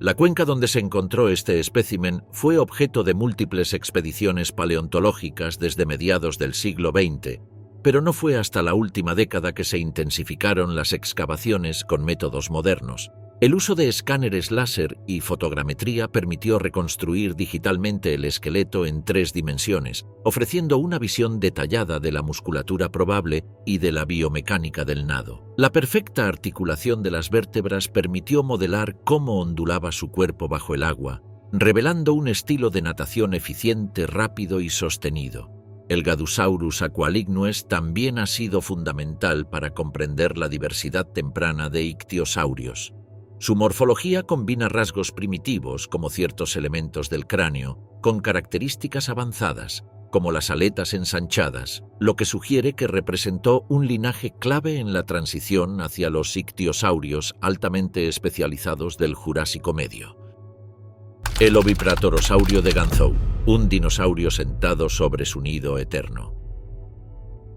[SPEAKER 1] La cuenca donde se encontró este espécimen fue objeto de múltiples expediciones paleontológicas desde mediados del siglo XX, pero no fue hasta la última década que se intensificaron las excavaciones con métodos modernos. El uso de escáneres láser y fotogrametría permitió reconstruir digitalmente el esqueleto en 3 dimensiones, ofreciendo una visión detallada de la musculatura probable y de la biomecánica del nado. La perfecta articulación de las vértebras permitió modelar cómo ondulaba su cuerpo bajo el agua, revelando un estilo de natación eficiente, rápido y sostenido. El Gadusaurus aqualignues también ha sido fundamental para comprender la diversidad temprana de ictiosaurios. Su morfología combina rasgos primitivos, como ciertos elementos del cráneo, con características avanzadas, como las aletas ensanchadas, lo que sugiere que representó un linaje clave en la transición hacia los ictiosaurios altamente especializados del Jurásico Medio. El ovipratorosaurio de Ganzhou, un dinosaurio sentado sobre su nido eterno.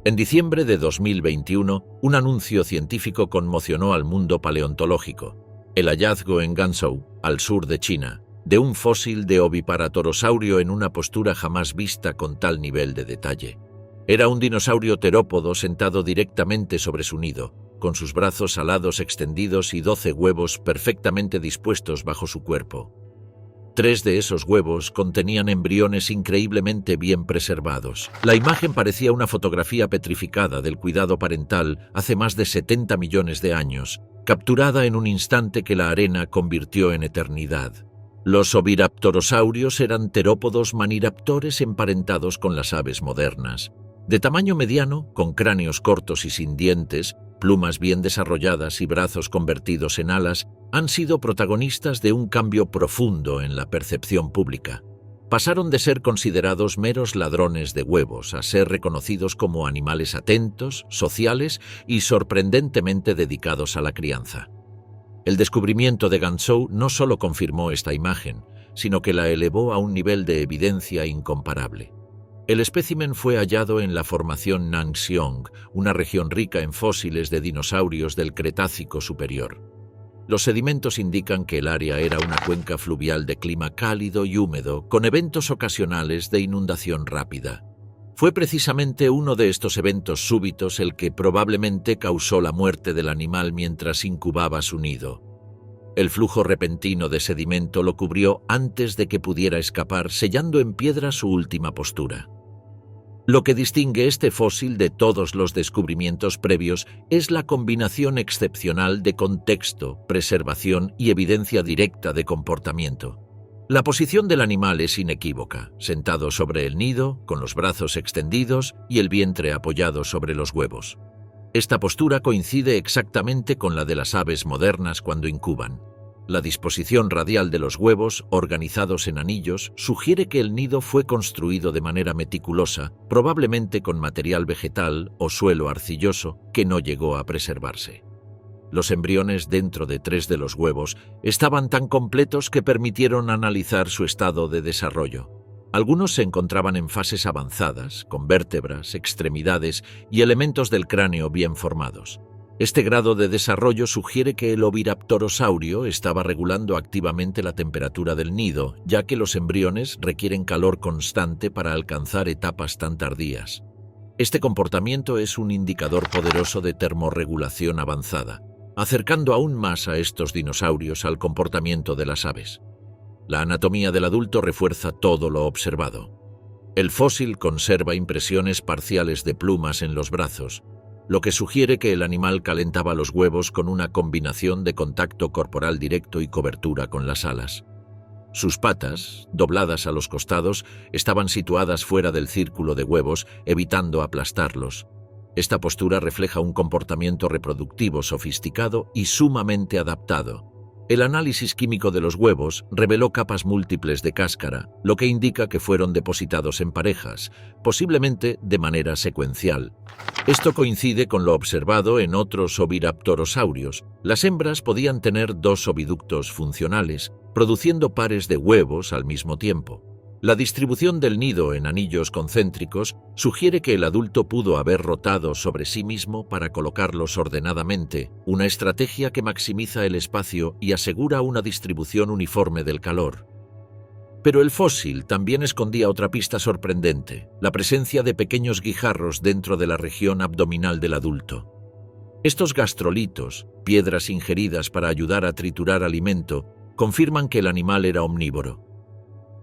[SPEAKER 1] En diciembre de 2021, un anuncio científico conmocionó al mundo paleontológico: el hallazgo en Ganzhou, al sur de China, de un fósil de oviparatosaurio en una postura jamás vista con tal nivel de detalle. Era un dinosaurio terópodo sentado directamente sobre su nido, con sus brazos alados extendidos y 12 huevos perfectamente dispuestos bajo su cuerpo. 3 de esos huevos contenían embriones increíblemente bien preservados. La imagen parecía una fotografía petrificada del cuidado parental hace más de 70 millones de años, capturada en un instante que la arena convirtió en eternidad. Los oviraptorosaurios eran terópodos maniraptores emparentados con las aves modernas. De tamaño mediano, con cráneos cortos y sin dientes, plumas bien desarrolladas y brazos convertidos en alas, han sido protagonistas de un cambio profundo en la percepción pública. Pasaron de ser considerados meros ladrones de huevos a ser reconocidos como animales atentos, sociales y sorprendentemente dedicados a la crianza. El descubrimiento de Ganzhou no solo confirmó esta imagen, sino que la elevó a un nivel de evidencia incomparable. El espécimen fue hallado en la formación Nangxiong, una región rica en fósiles de dinosaurios del Cretácico superior. Los sedimentos indican que el área era una cuenca fluvial de clima cálido y húmedo, con eventos ocasionales de inundación rápida. Fue precisamente uno de estos eventos súbitos el que probablemente causó la muerte del animal mientras incubaba su nido. El flujo repentino de sedimento lo cubrió antes de que pudiera escapar, sellando en piedra su última postura. Lo que distingue este fósil de todos los descubrimientos previos es la combinación excepcional de contexto, preservación y evidencia directa de comportamiento. La posición del animal es inequívoca, sentado sobre el nido, con los brazos extendidos y el vientre apoyado sobre los huevos. Esta postura coincide exactamente con la de las aves modernas cuando incuban. La disposición radial de los huevos, organizados en anillos, sugiere que el nido fue construido de manera meticulosa, probablemente con material vegetal o suelo arcilloso que no llegó a preservarse. Los embriones dentro de 3 de los huevos estaban tan completos que permitieron analizar su estado de desarrollo. Algunos se encontraban en fases avanzadas, con vértebras, extremidades y elementos del cráneo bien formados. Este grado de desarrollo sugiere que el oviraptorosaurio estaba regulando activamente la temperatura del nido, ya que los embriones requieren calor constante para alcanzar etapas tan tardías. Este comportamiento es un indicador poderoso de termorregulación avanzada, acercando aún más a estos dinosaurios al comportamiento de las aves. La anatomía del adulto refuerza todo lo observado. El fósil conserva impresiones parciales de plumas en los brazos, lo que sugiere que el animal calentaba los huevos con una combinación de contacto corporal directo y cobertura con las alas. Sus patas, dobladas a los costados, estaban situadas fuera del círculo de huevos, evitando aplastarlos. Esta postura refleja un comportamiento reproductivo sofisticado y sumamente adaptado. El análisis químico de los huevos reveló capas múltiples de cáscara, lo que indica que fueron depositados en parejas, posiblemente de manera secuencial. Esto coincide con lo observado en otros oviraptorosaurios. Las hembras podían tener 2 oviductos funcionales, produciendo pares de huevos al mismo tiempo. La distribución del nido en anillos concéntricos sugiere que el adulto pudo haber rotado sobre sí mismo para colocarlos ordenadamente, una estrategia que maximiza el espacio y asegura una distribución uniforme del calor. Pero el fósil también escondía otra pista sorprendente, la presencia de pequeños guijarros dentro de la región abdominal del adulto. Estos gastrolitos, piedras ingeridas para ayudar a triturar alimento, confirman que el animal era omnívoro.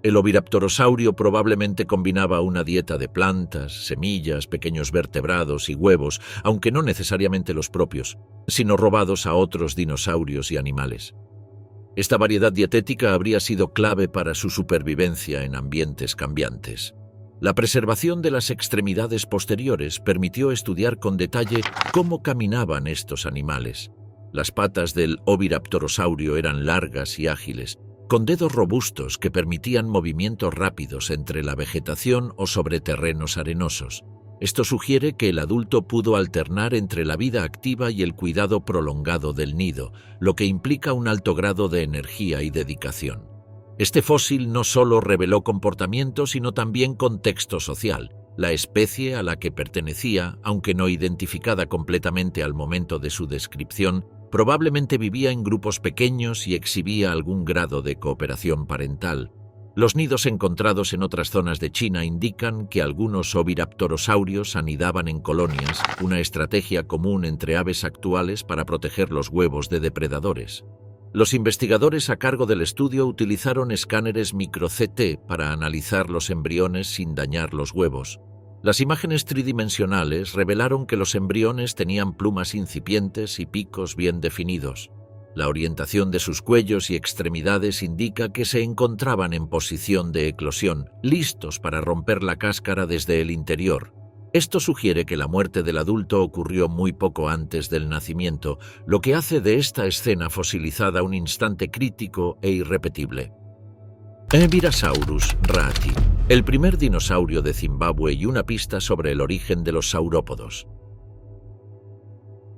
[SPEAKER 1] El oviraptorosaurio probablemente combinaba una dieta de plantas, semillas, pequeños vertebrados y huevos, aunque no necesariamente los propios, sino robados a otros dinosaurios y animales. Esta variedad dietética habría sido clave para su supervivencia en ambientes cambiantes. La preservación de las extremidades posteriores permitió estudiar con detalle cómo caminaban estos animales. Las patas del oviraptorosaurio eran largas y ágiles, con dedos robustos que permitían movimientos rápidos entre la vegetación o sobre terrenos arenosos. Esto sugiere que el adulto pudo alternar entre la vida activa y el cuidado prolongado del nido, lo que implica un alto grado de energía y dedicación. Este fósil no solo reveló comportamiento, sino también contexto social. La especie a la que pertenecía, aunque no identificada completamente al momento de su descripción, probablemente vivía en grupos pequeños y exhibía algún grado de cooperación parental. Los nidos encontrados en otras zonas de China indican que algunos oviraptorosaurios anidaban en colonias, una estrategia común entre aves actuales para proteger los huevos de depredadores. Los investigadores a cargo del estudio utilizaron escáneres micro-CT para analizar los embriones sin dañar los huevos. Las imágenes tridimensionales revelaron que los embriones tenían plumas incipientes y picos bien definidos. La orientación de sus cuellos y extremidades indica que se encontraban en posición de eclosión, listos para romper la cáscara desde el interior. Esto sugiere que la muerte del adulto ocurrió muy poco antes del nacimiento, lo que hace de esta escena fosilizada un instante crítico e irrepetible. Embirasaurus raati, el primer dinosaurio de Zimbabue y una pista sobre el origen de los saurópodos.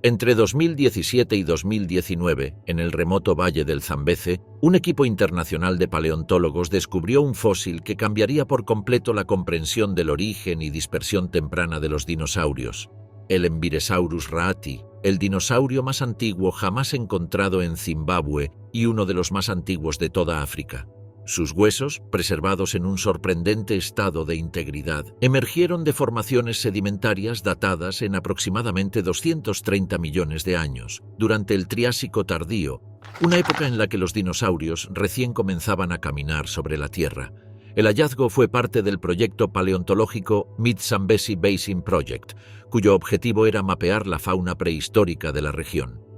[SPEAKER 1] Entre 2017 y 2019, en el remoto valle del Zambeze, un equipo internacional de paleontólogos descubrió un fósil que cambiaría por completo la comprensión del origen y dispersión temprana de los dinosaurios. El Embirasaurus raati, el dinosaurio más antiguo jamás encontrado en Zimbabue y uno de los más antiguos de toda África. Sus huesos, preservados en un sorprendente estado de integridad, emergieron de formaciones sedimentarias datadas en aproximadamente 230 millones de años, durante el Triásico tardío, una época en la que los dinosaurios recién comenzaban a caminar sobre la Tierra. El hallazgo fue parte del proyecto paleontológico Mid-Zambezi Basin Project, cuyo objetivo era mapear la fauna prehistórica de la región.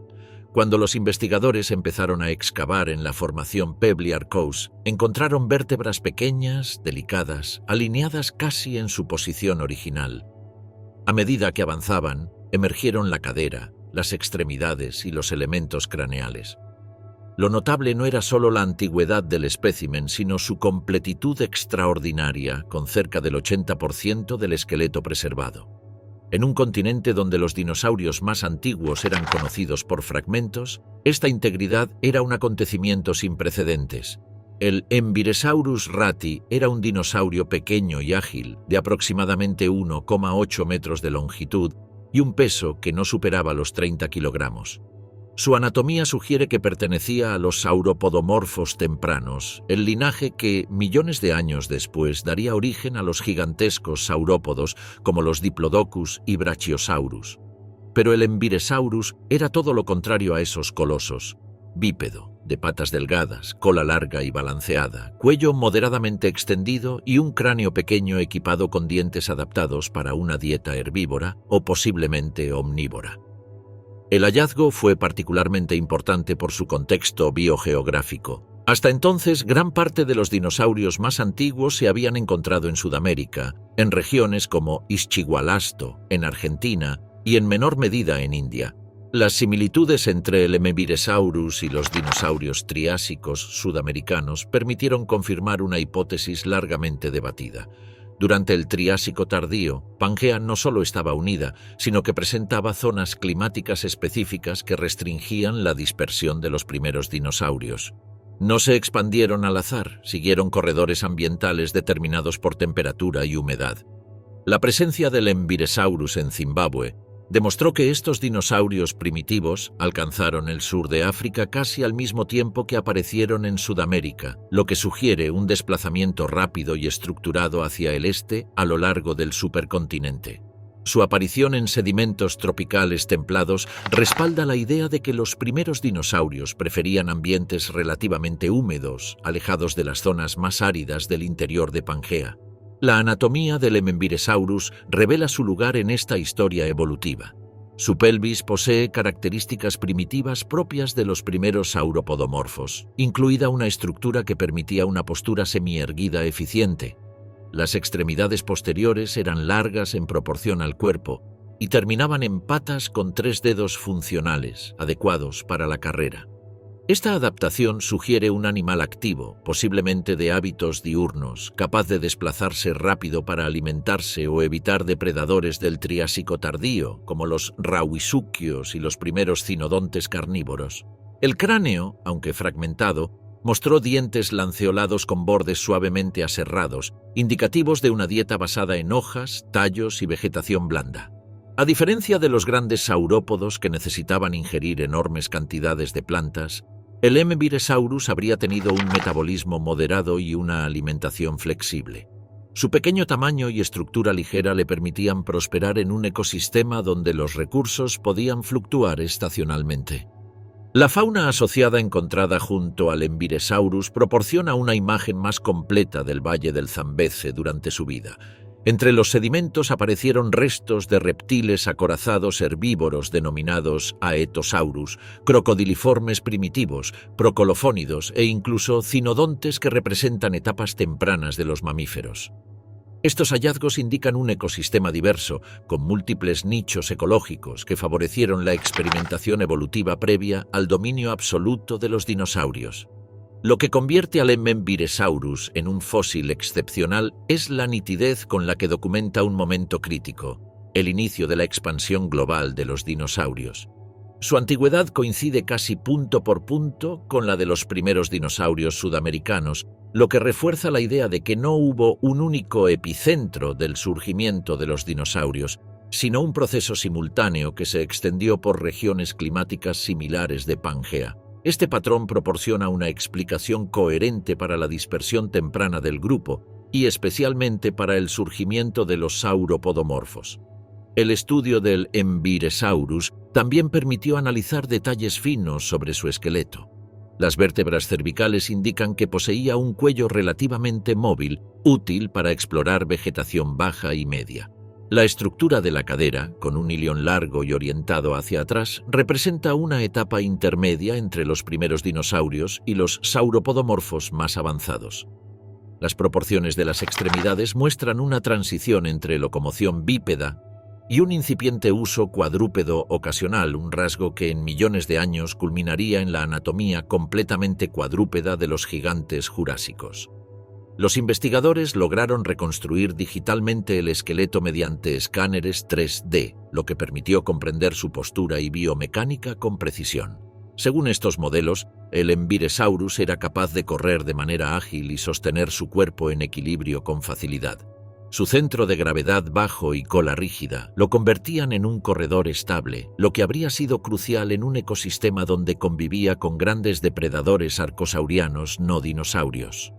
[SPEAKER 1] Cuando los investigadores empezaron a excavar en la formación Pebbly Arkose, encontraron vértebras pequeñas, delicadas, alineadas casi en su posición original. A medida que avanzaban, emergieron la cadera, las extremidades y los elementos craneales. Lo notable no era solo la antigüedad del espécimen, sino su completitud extraordinaria, con cerca del 80% del esqueleto preservado. En un continente donde los dinosaurios más antiguos eran conocidos por fragmentos, esta integridad era un acontecimiento sin precedentes. El Embirasaurus raati era un dinosaurio pequeño y ágil, de aproximadamente 1,8 metros de longitud y un peso que no superaba los 30 kilogramos. Su anatomía sugiere que pertenecía a los sauropodomorfos tempranos, el linaje que, millones de años después, daría origen a los gigantescos saurópodos como los Diplodocus y Brachiosaurus. Pero el Embirasaurus era todo lo contrario a esos colosos. Bípedo, de patas delgadas, cola larga y balanceada, cuello moderadamente extendido y un cráneo pequeño equipado con dientes adaptados para una dieta herbívora o posiblemente omnívora. El hallazgo fue particularmente importante por su contexto biogeográfico. Hasta entonces, gran parte de los dinosaurios más antiguos se habían encontrado en Sudamérica, en regiones como Ischigualasto, en Argentina y en menor medida en India. Las similitudes entre el Embirasaurus y los dinosaurios triásicos sudamericanos permitieron confirmar una hipótesis largamente debatida. Durante el Triásico tardío, Pangea no solo estaba unida, sino que presentaba zonas climáticas específicas que restringían la dispersión de los primeros dinosaurios. No se expandieron al azar, siguieron corredores ambientales determinados por temperatura y humedad. La presencia del Embirasaurus en Zimbabue Demostró que estos dinosaurios primitivos alcanzaron el sur de África casi al mismo tiempo que aparecieron en Sudamérica, lo que sugiere un desplazamiento rápido y estructurado hacia el este a lo largo del supercontinente. Su aparición en sedimentos tropicales templados respalda la idea de que los primeros dinosaurios preferían ambientes relativamente húmedos, alejados de las zonas más áridas del interior de Pangea. La anatomía del Hemimbiresaurus revela su lugar en esta historia evolutiva. Su pelvis posee características primitivas propias de los primeros sauropodomorfos, incluida una estructura que permitía una postura semierguida eficiente. Las extremidades posteriores eran largas en proporción al cuerpo y terminaban en patas con 3 dedos funcionales, adecuados para la carrera. Esta adaptación sugiere un animal activo, posiblemente de hábitos diurnos, capaz de desplazarse rápido para alimentarse o evitar depredadores del Triásico tardío, como los rauisuquios y los primeros cinodontes carnívoros. El cráneo, aunque fragmentado, mostró dientes lanceolados con bordes suavemente aserrados, indicativos de una dieta basada en hojas, tallos y vegetación blanda. A diferencia de los grandes saurópodos que necesitaban ingerir enormes cantidades de plantas, el Hemimbiresaurus habría tenido un metabolismo moderado y una alimentación flexible. Su pequeño tamaño y estructura ligera le permitían prosperar en un ecosistema donde los recursos podían fluctuar estacionalmente. La fauna asociada encontrada junto al Hemimbiresaurus proporciona una imagen más completa del Valle del Zambeze durante su vida. Entre los sedimentos aparecieron restos de reptiles acorazados herbívoros denominados Aetosaurus, crocodiliformes primitivos, procolofónidos e incluso cinodontes que representan etapas tempranas de los mamíferos. Estos hallazgos indican un ecosistema diverso, con múltiples nichos ecológicos que favorecieron la experimentación evolutiva previa al dominio absoluto de los dinosaurios. Lo que convierte al Hemimbiresaurus en un fósil excepcional es la nitidez con la que documenta un momento crítico, el inicio de la expansión global de los dinosaurios. Su antigüedad coincide casi punto por punto con la de los primeros dinosaurios sudamericanos, lo que refuerza la idea de que no hubo un único epicentro del surgimiento de los dinosaurios, sino un proceso simultáneo que se extendió por regiones climáticas similares de Pangea. Este patrón proporciona una explicación coherente para la dispersión temprana del grupo y especialmente para el surgimiento de los sauropodomorfos. El estudio del Hemimbiresaurus también permitió analizar detalles finos sobre su esqueleto. Las vértebras cervicales indican que poseía un cuello relativamente móvil, útil para explorar vegetación baja y media. La estructura de la cadera, con un ilion largo y orientado hacia atrás, representa una etapa intermedia entre los primeros dinosaurios y los sauropodomorfos más avanzados. Las proporciones de las extremidades muestran una transición entre locomoción bípeda y un incipiente uso cuadrúpedo ocasional, un rasgo que en millones de años culminaría en la anatomía completamente cuadrúpeda de los gigantes jurásicos. Los investigadores lograron reconstruir digitalmente el esqueleto mediante escáneres 3D, lo que permitió comprender su postura y biomecánica con precisión. Según estos modelos, el Hemimbiresaurus era capaz de correr de manera ágil y sostener su cuerpo en equilibrio con facilidad. Su centro de gravedad bajo y cola rígida lo convertían en un corredor estable, lo que habría sido crucial en un ecosistema donde convivía con grandes depredadores arcosaurianos no dinosaurios.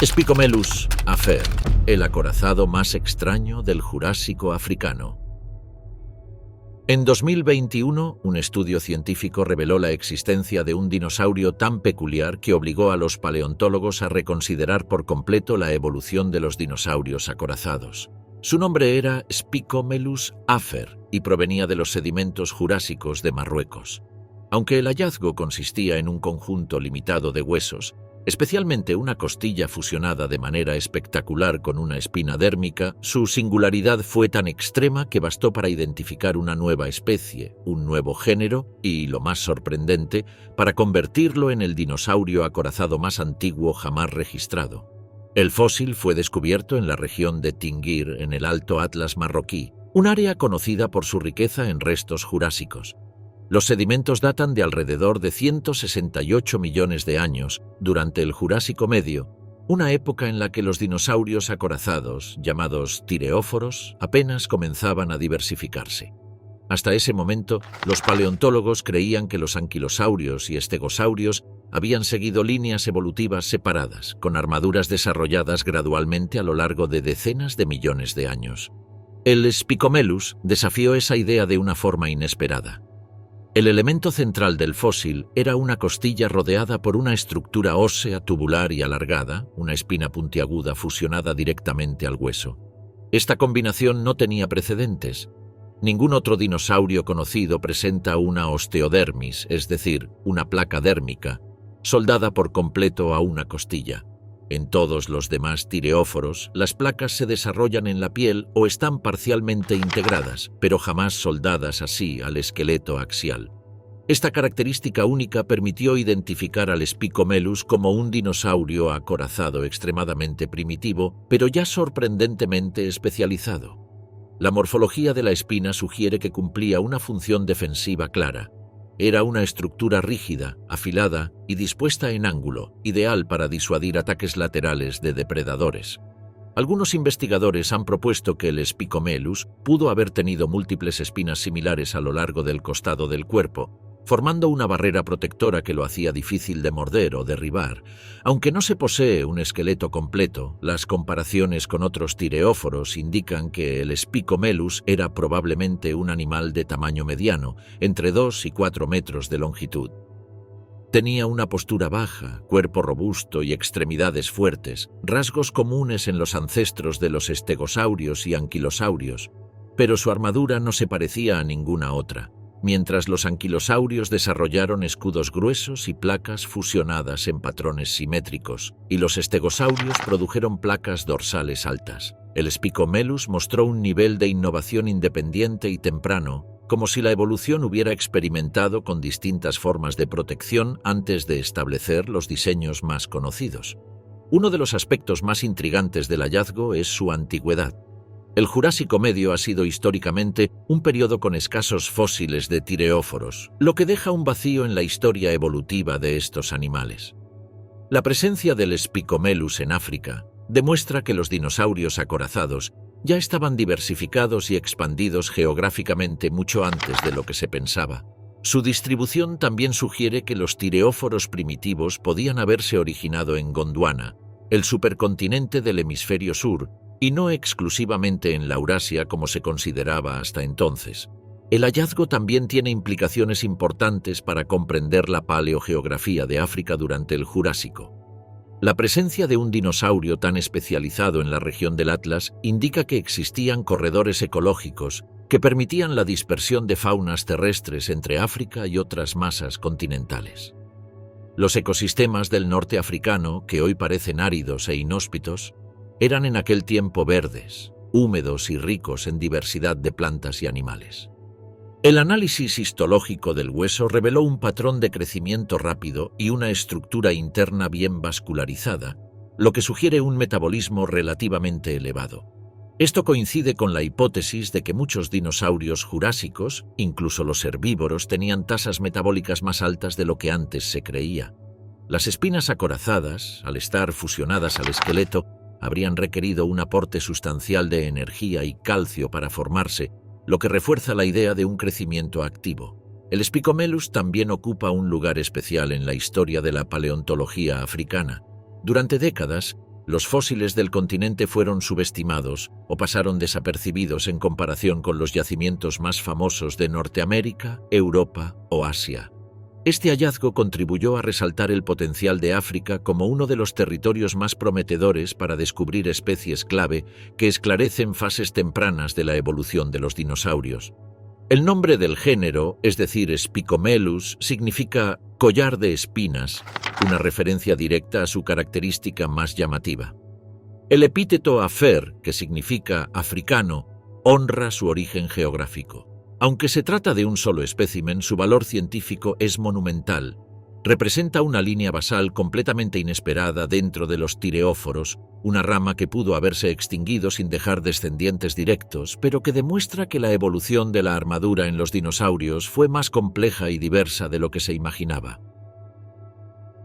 [SPEAKER 1] Spicomelus afer, el acorazado más extraño del Jurásico africano. En 2021, un estudio científico reveló la existencia de un dinosaurio tan peculiar que obligó a los paleontólogos a reconsiderar por completo la evolución de los dinosaurios acorazados. Su nombre era Spicomelus afer y provenía de los sedimentos jurásicos de Marruecos. Aunque el hallazgo consistía en un conjunto limitado de huesos, especialmente una costilla fusionada de manera espectacular con una espina dérmica, su singularidad fue tan extrema que bastó para identificar una nueva especie, un nuevo género y, lo más sorprendente, para convertirlo en el dinosaurio acorazado más antiguo jamás registrado. El fósil fue descubierto en la región de Tingir, en el Alto Atlas marroquí, un área conocida por su riqueza en restos jurásicos. Los sedimentos datan de alrededor de 168 millones de años, durante el Jurásico Medio, una época en la que los dinosaurios acorazados, llamados tireóforos, apenas comenzaban a diversificarse. Hasta ese momento, los paleontólogos creían que los anquilosaurios y estegosaurios habían seguido líneas evolutivas separadas, con armaduras desarrolladas gradualmente a lo largo de decenas de millones de años. El Spicomelus desafió esa idea de una forma inesperada. El elemento central del fósil era una costilla rodeada por una estructura ósea tubular y alargada, una espina puntiaguda fusionada directamente al hueso. Esta combinación no tenía precedentes. Ningún otro dinosaurio conocido presenta una osteodermis, es decir, una placa dérmica, soldada por completo a una costilla. En todos los demás tireóforos, las placas se desarrollan en la piel o están parcialmente integradas, pero jamás soldadas así al esqueleto axial. Esta característica única permitió identificar al Spicomelus como un dinosaurio acorazado extremadamente primitivo, pero ya sorprendentemente especializado. La morfología de la espina sugiere que cumplía una función defensiva clara. Era una estructura rígida, afilada y dispuesta en ángulo, ideal para disuadir ataques laterales de depredadores. Algunos investigadores han propuesto que el Spicomelus pudo haber tenido múltiples espinas similares a lo largo del costado del cuerpo, formando una barrera protectora que lo hacía difícil de morder o derribar. Aunque no se posee un esqueleto completo, las comparaciones con otros tireóforos indican que el Spicomelus era probablemente un animal de tamaño mediano, entre 2 y 4 metros de longitud. Tenía una postura baja, cuerpo robusto y extremidades fuertes, rasgos comunes en los ancestros de los estegosaurios y anquilosaurios, pero su armadura no se parecía a ninguna otra. Mientras los anquilosaurios desarrollaron escudos gruesos y placas fusionadas en patrones simétricos, y los estegosaurios produjeron placas dorsales altas. El Spicomelus mostró un nivel de innovación independiente y temprano, como si la evolución hubiera experimentado con distintas formas de protección antes de establecer los diseños más conocidos. Uno de los aspectos más intrigantes del hallazgo es su antigüedad. El Jurásico Medio ha sido históricamente un periodo con escasos fósiles de tireóforos, lo que deja un vacío en la historia evolutiva de estos animales. La presencia del Spicomelus en África demuestra que los dinosaurios acorazados ya estaban diversificados y expandidos geográficamente mucho antes de lo que se pensaba. Su distribución también sugiere que los tireóforos primitivos podían haberse originado en Gondwana, el supercontinente del hemisferio sur, y no exclusivamente en la Eurasia como se consideraba hasta entonces. El hallazgo también tiene implicaciones importantes para comprender la paleogeografía de África durante el Jurásico. La presencia de un dinosaurio tan especializado en la región del Atlas indica que existían corredores ecológicos que permitían la dispersión de faunas terrestres entre África y otras masas continentales. Los ecosistemas del norte africano, que hoy parecen áridos e inhóspitos, eran en aquel tiempo verdes, húmedos y ricos en diversidad de plantas y animales. El análisis histológico del hueso reveló un patrón de crecimiento rápido y una estructura interna bien vascularizada, lo que sugiere un metabolismo relativamente elevado. Esto coincide con la hipótesis de que muchos dinosaurios jurásicos, incluso los herbívoros, tenían tasas metabólicas más altas de lo que antes se creía. Las espinas acorazadas, al estar fusionadas al esqueleto, habrían requerido un aporte sustancial de energía y calcio para formarse, lo que refuerza la idea de un crecimiento activo. El Spicomelus también ocupa un lugar especial en la historia de la paleontología africana. Durante décadas, los fósiles del continente fueron subestimados o pasaron desapercibidos en comparación con los yacimientos más famosos de Norteamérica, Europa o Asia. Este hallazgo contribuyó a resaltar el potencial de África como uno de los territorios más prometedores para descubrir especies clave que esclarecen fases tempranas de la evolución de los dinosaurios. El nombre del género, es decir, Spicomelus, significa collar de espinas, una referencia directa a su característica más llamativa. El epíteto afer, que significa africano, honra su origen geográfico. Aunque se trata de un solo espécimen, su valor científico es monumental. Representa una línea basal completamente inesperada dentro de los tireóforos, una rama que pudo haberse extinguido sin dejar descendientes directos, pero que demuestra que la evolución de la armadura en los dinosaurios fue más compleja y diversa de lo que se imaginaba.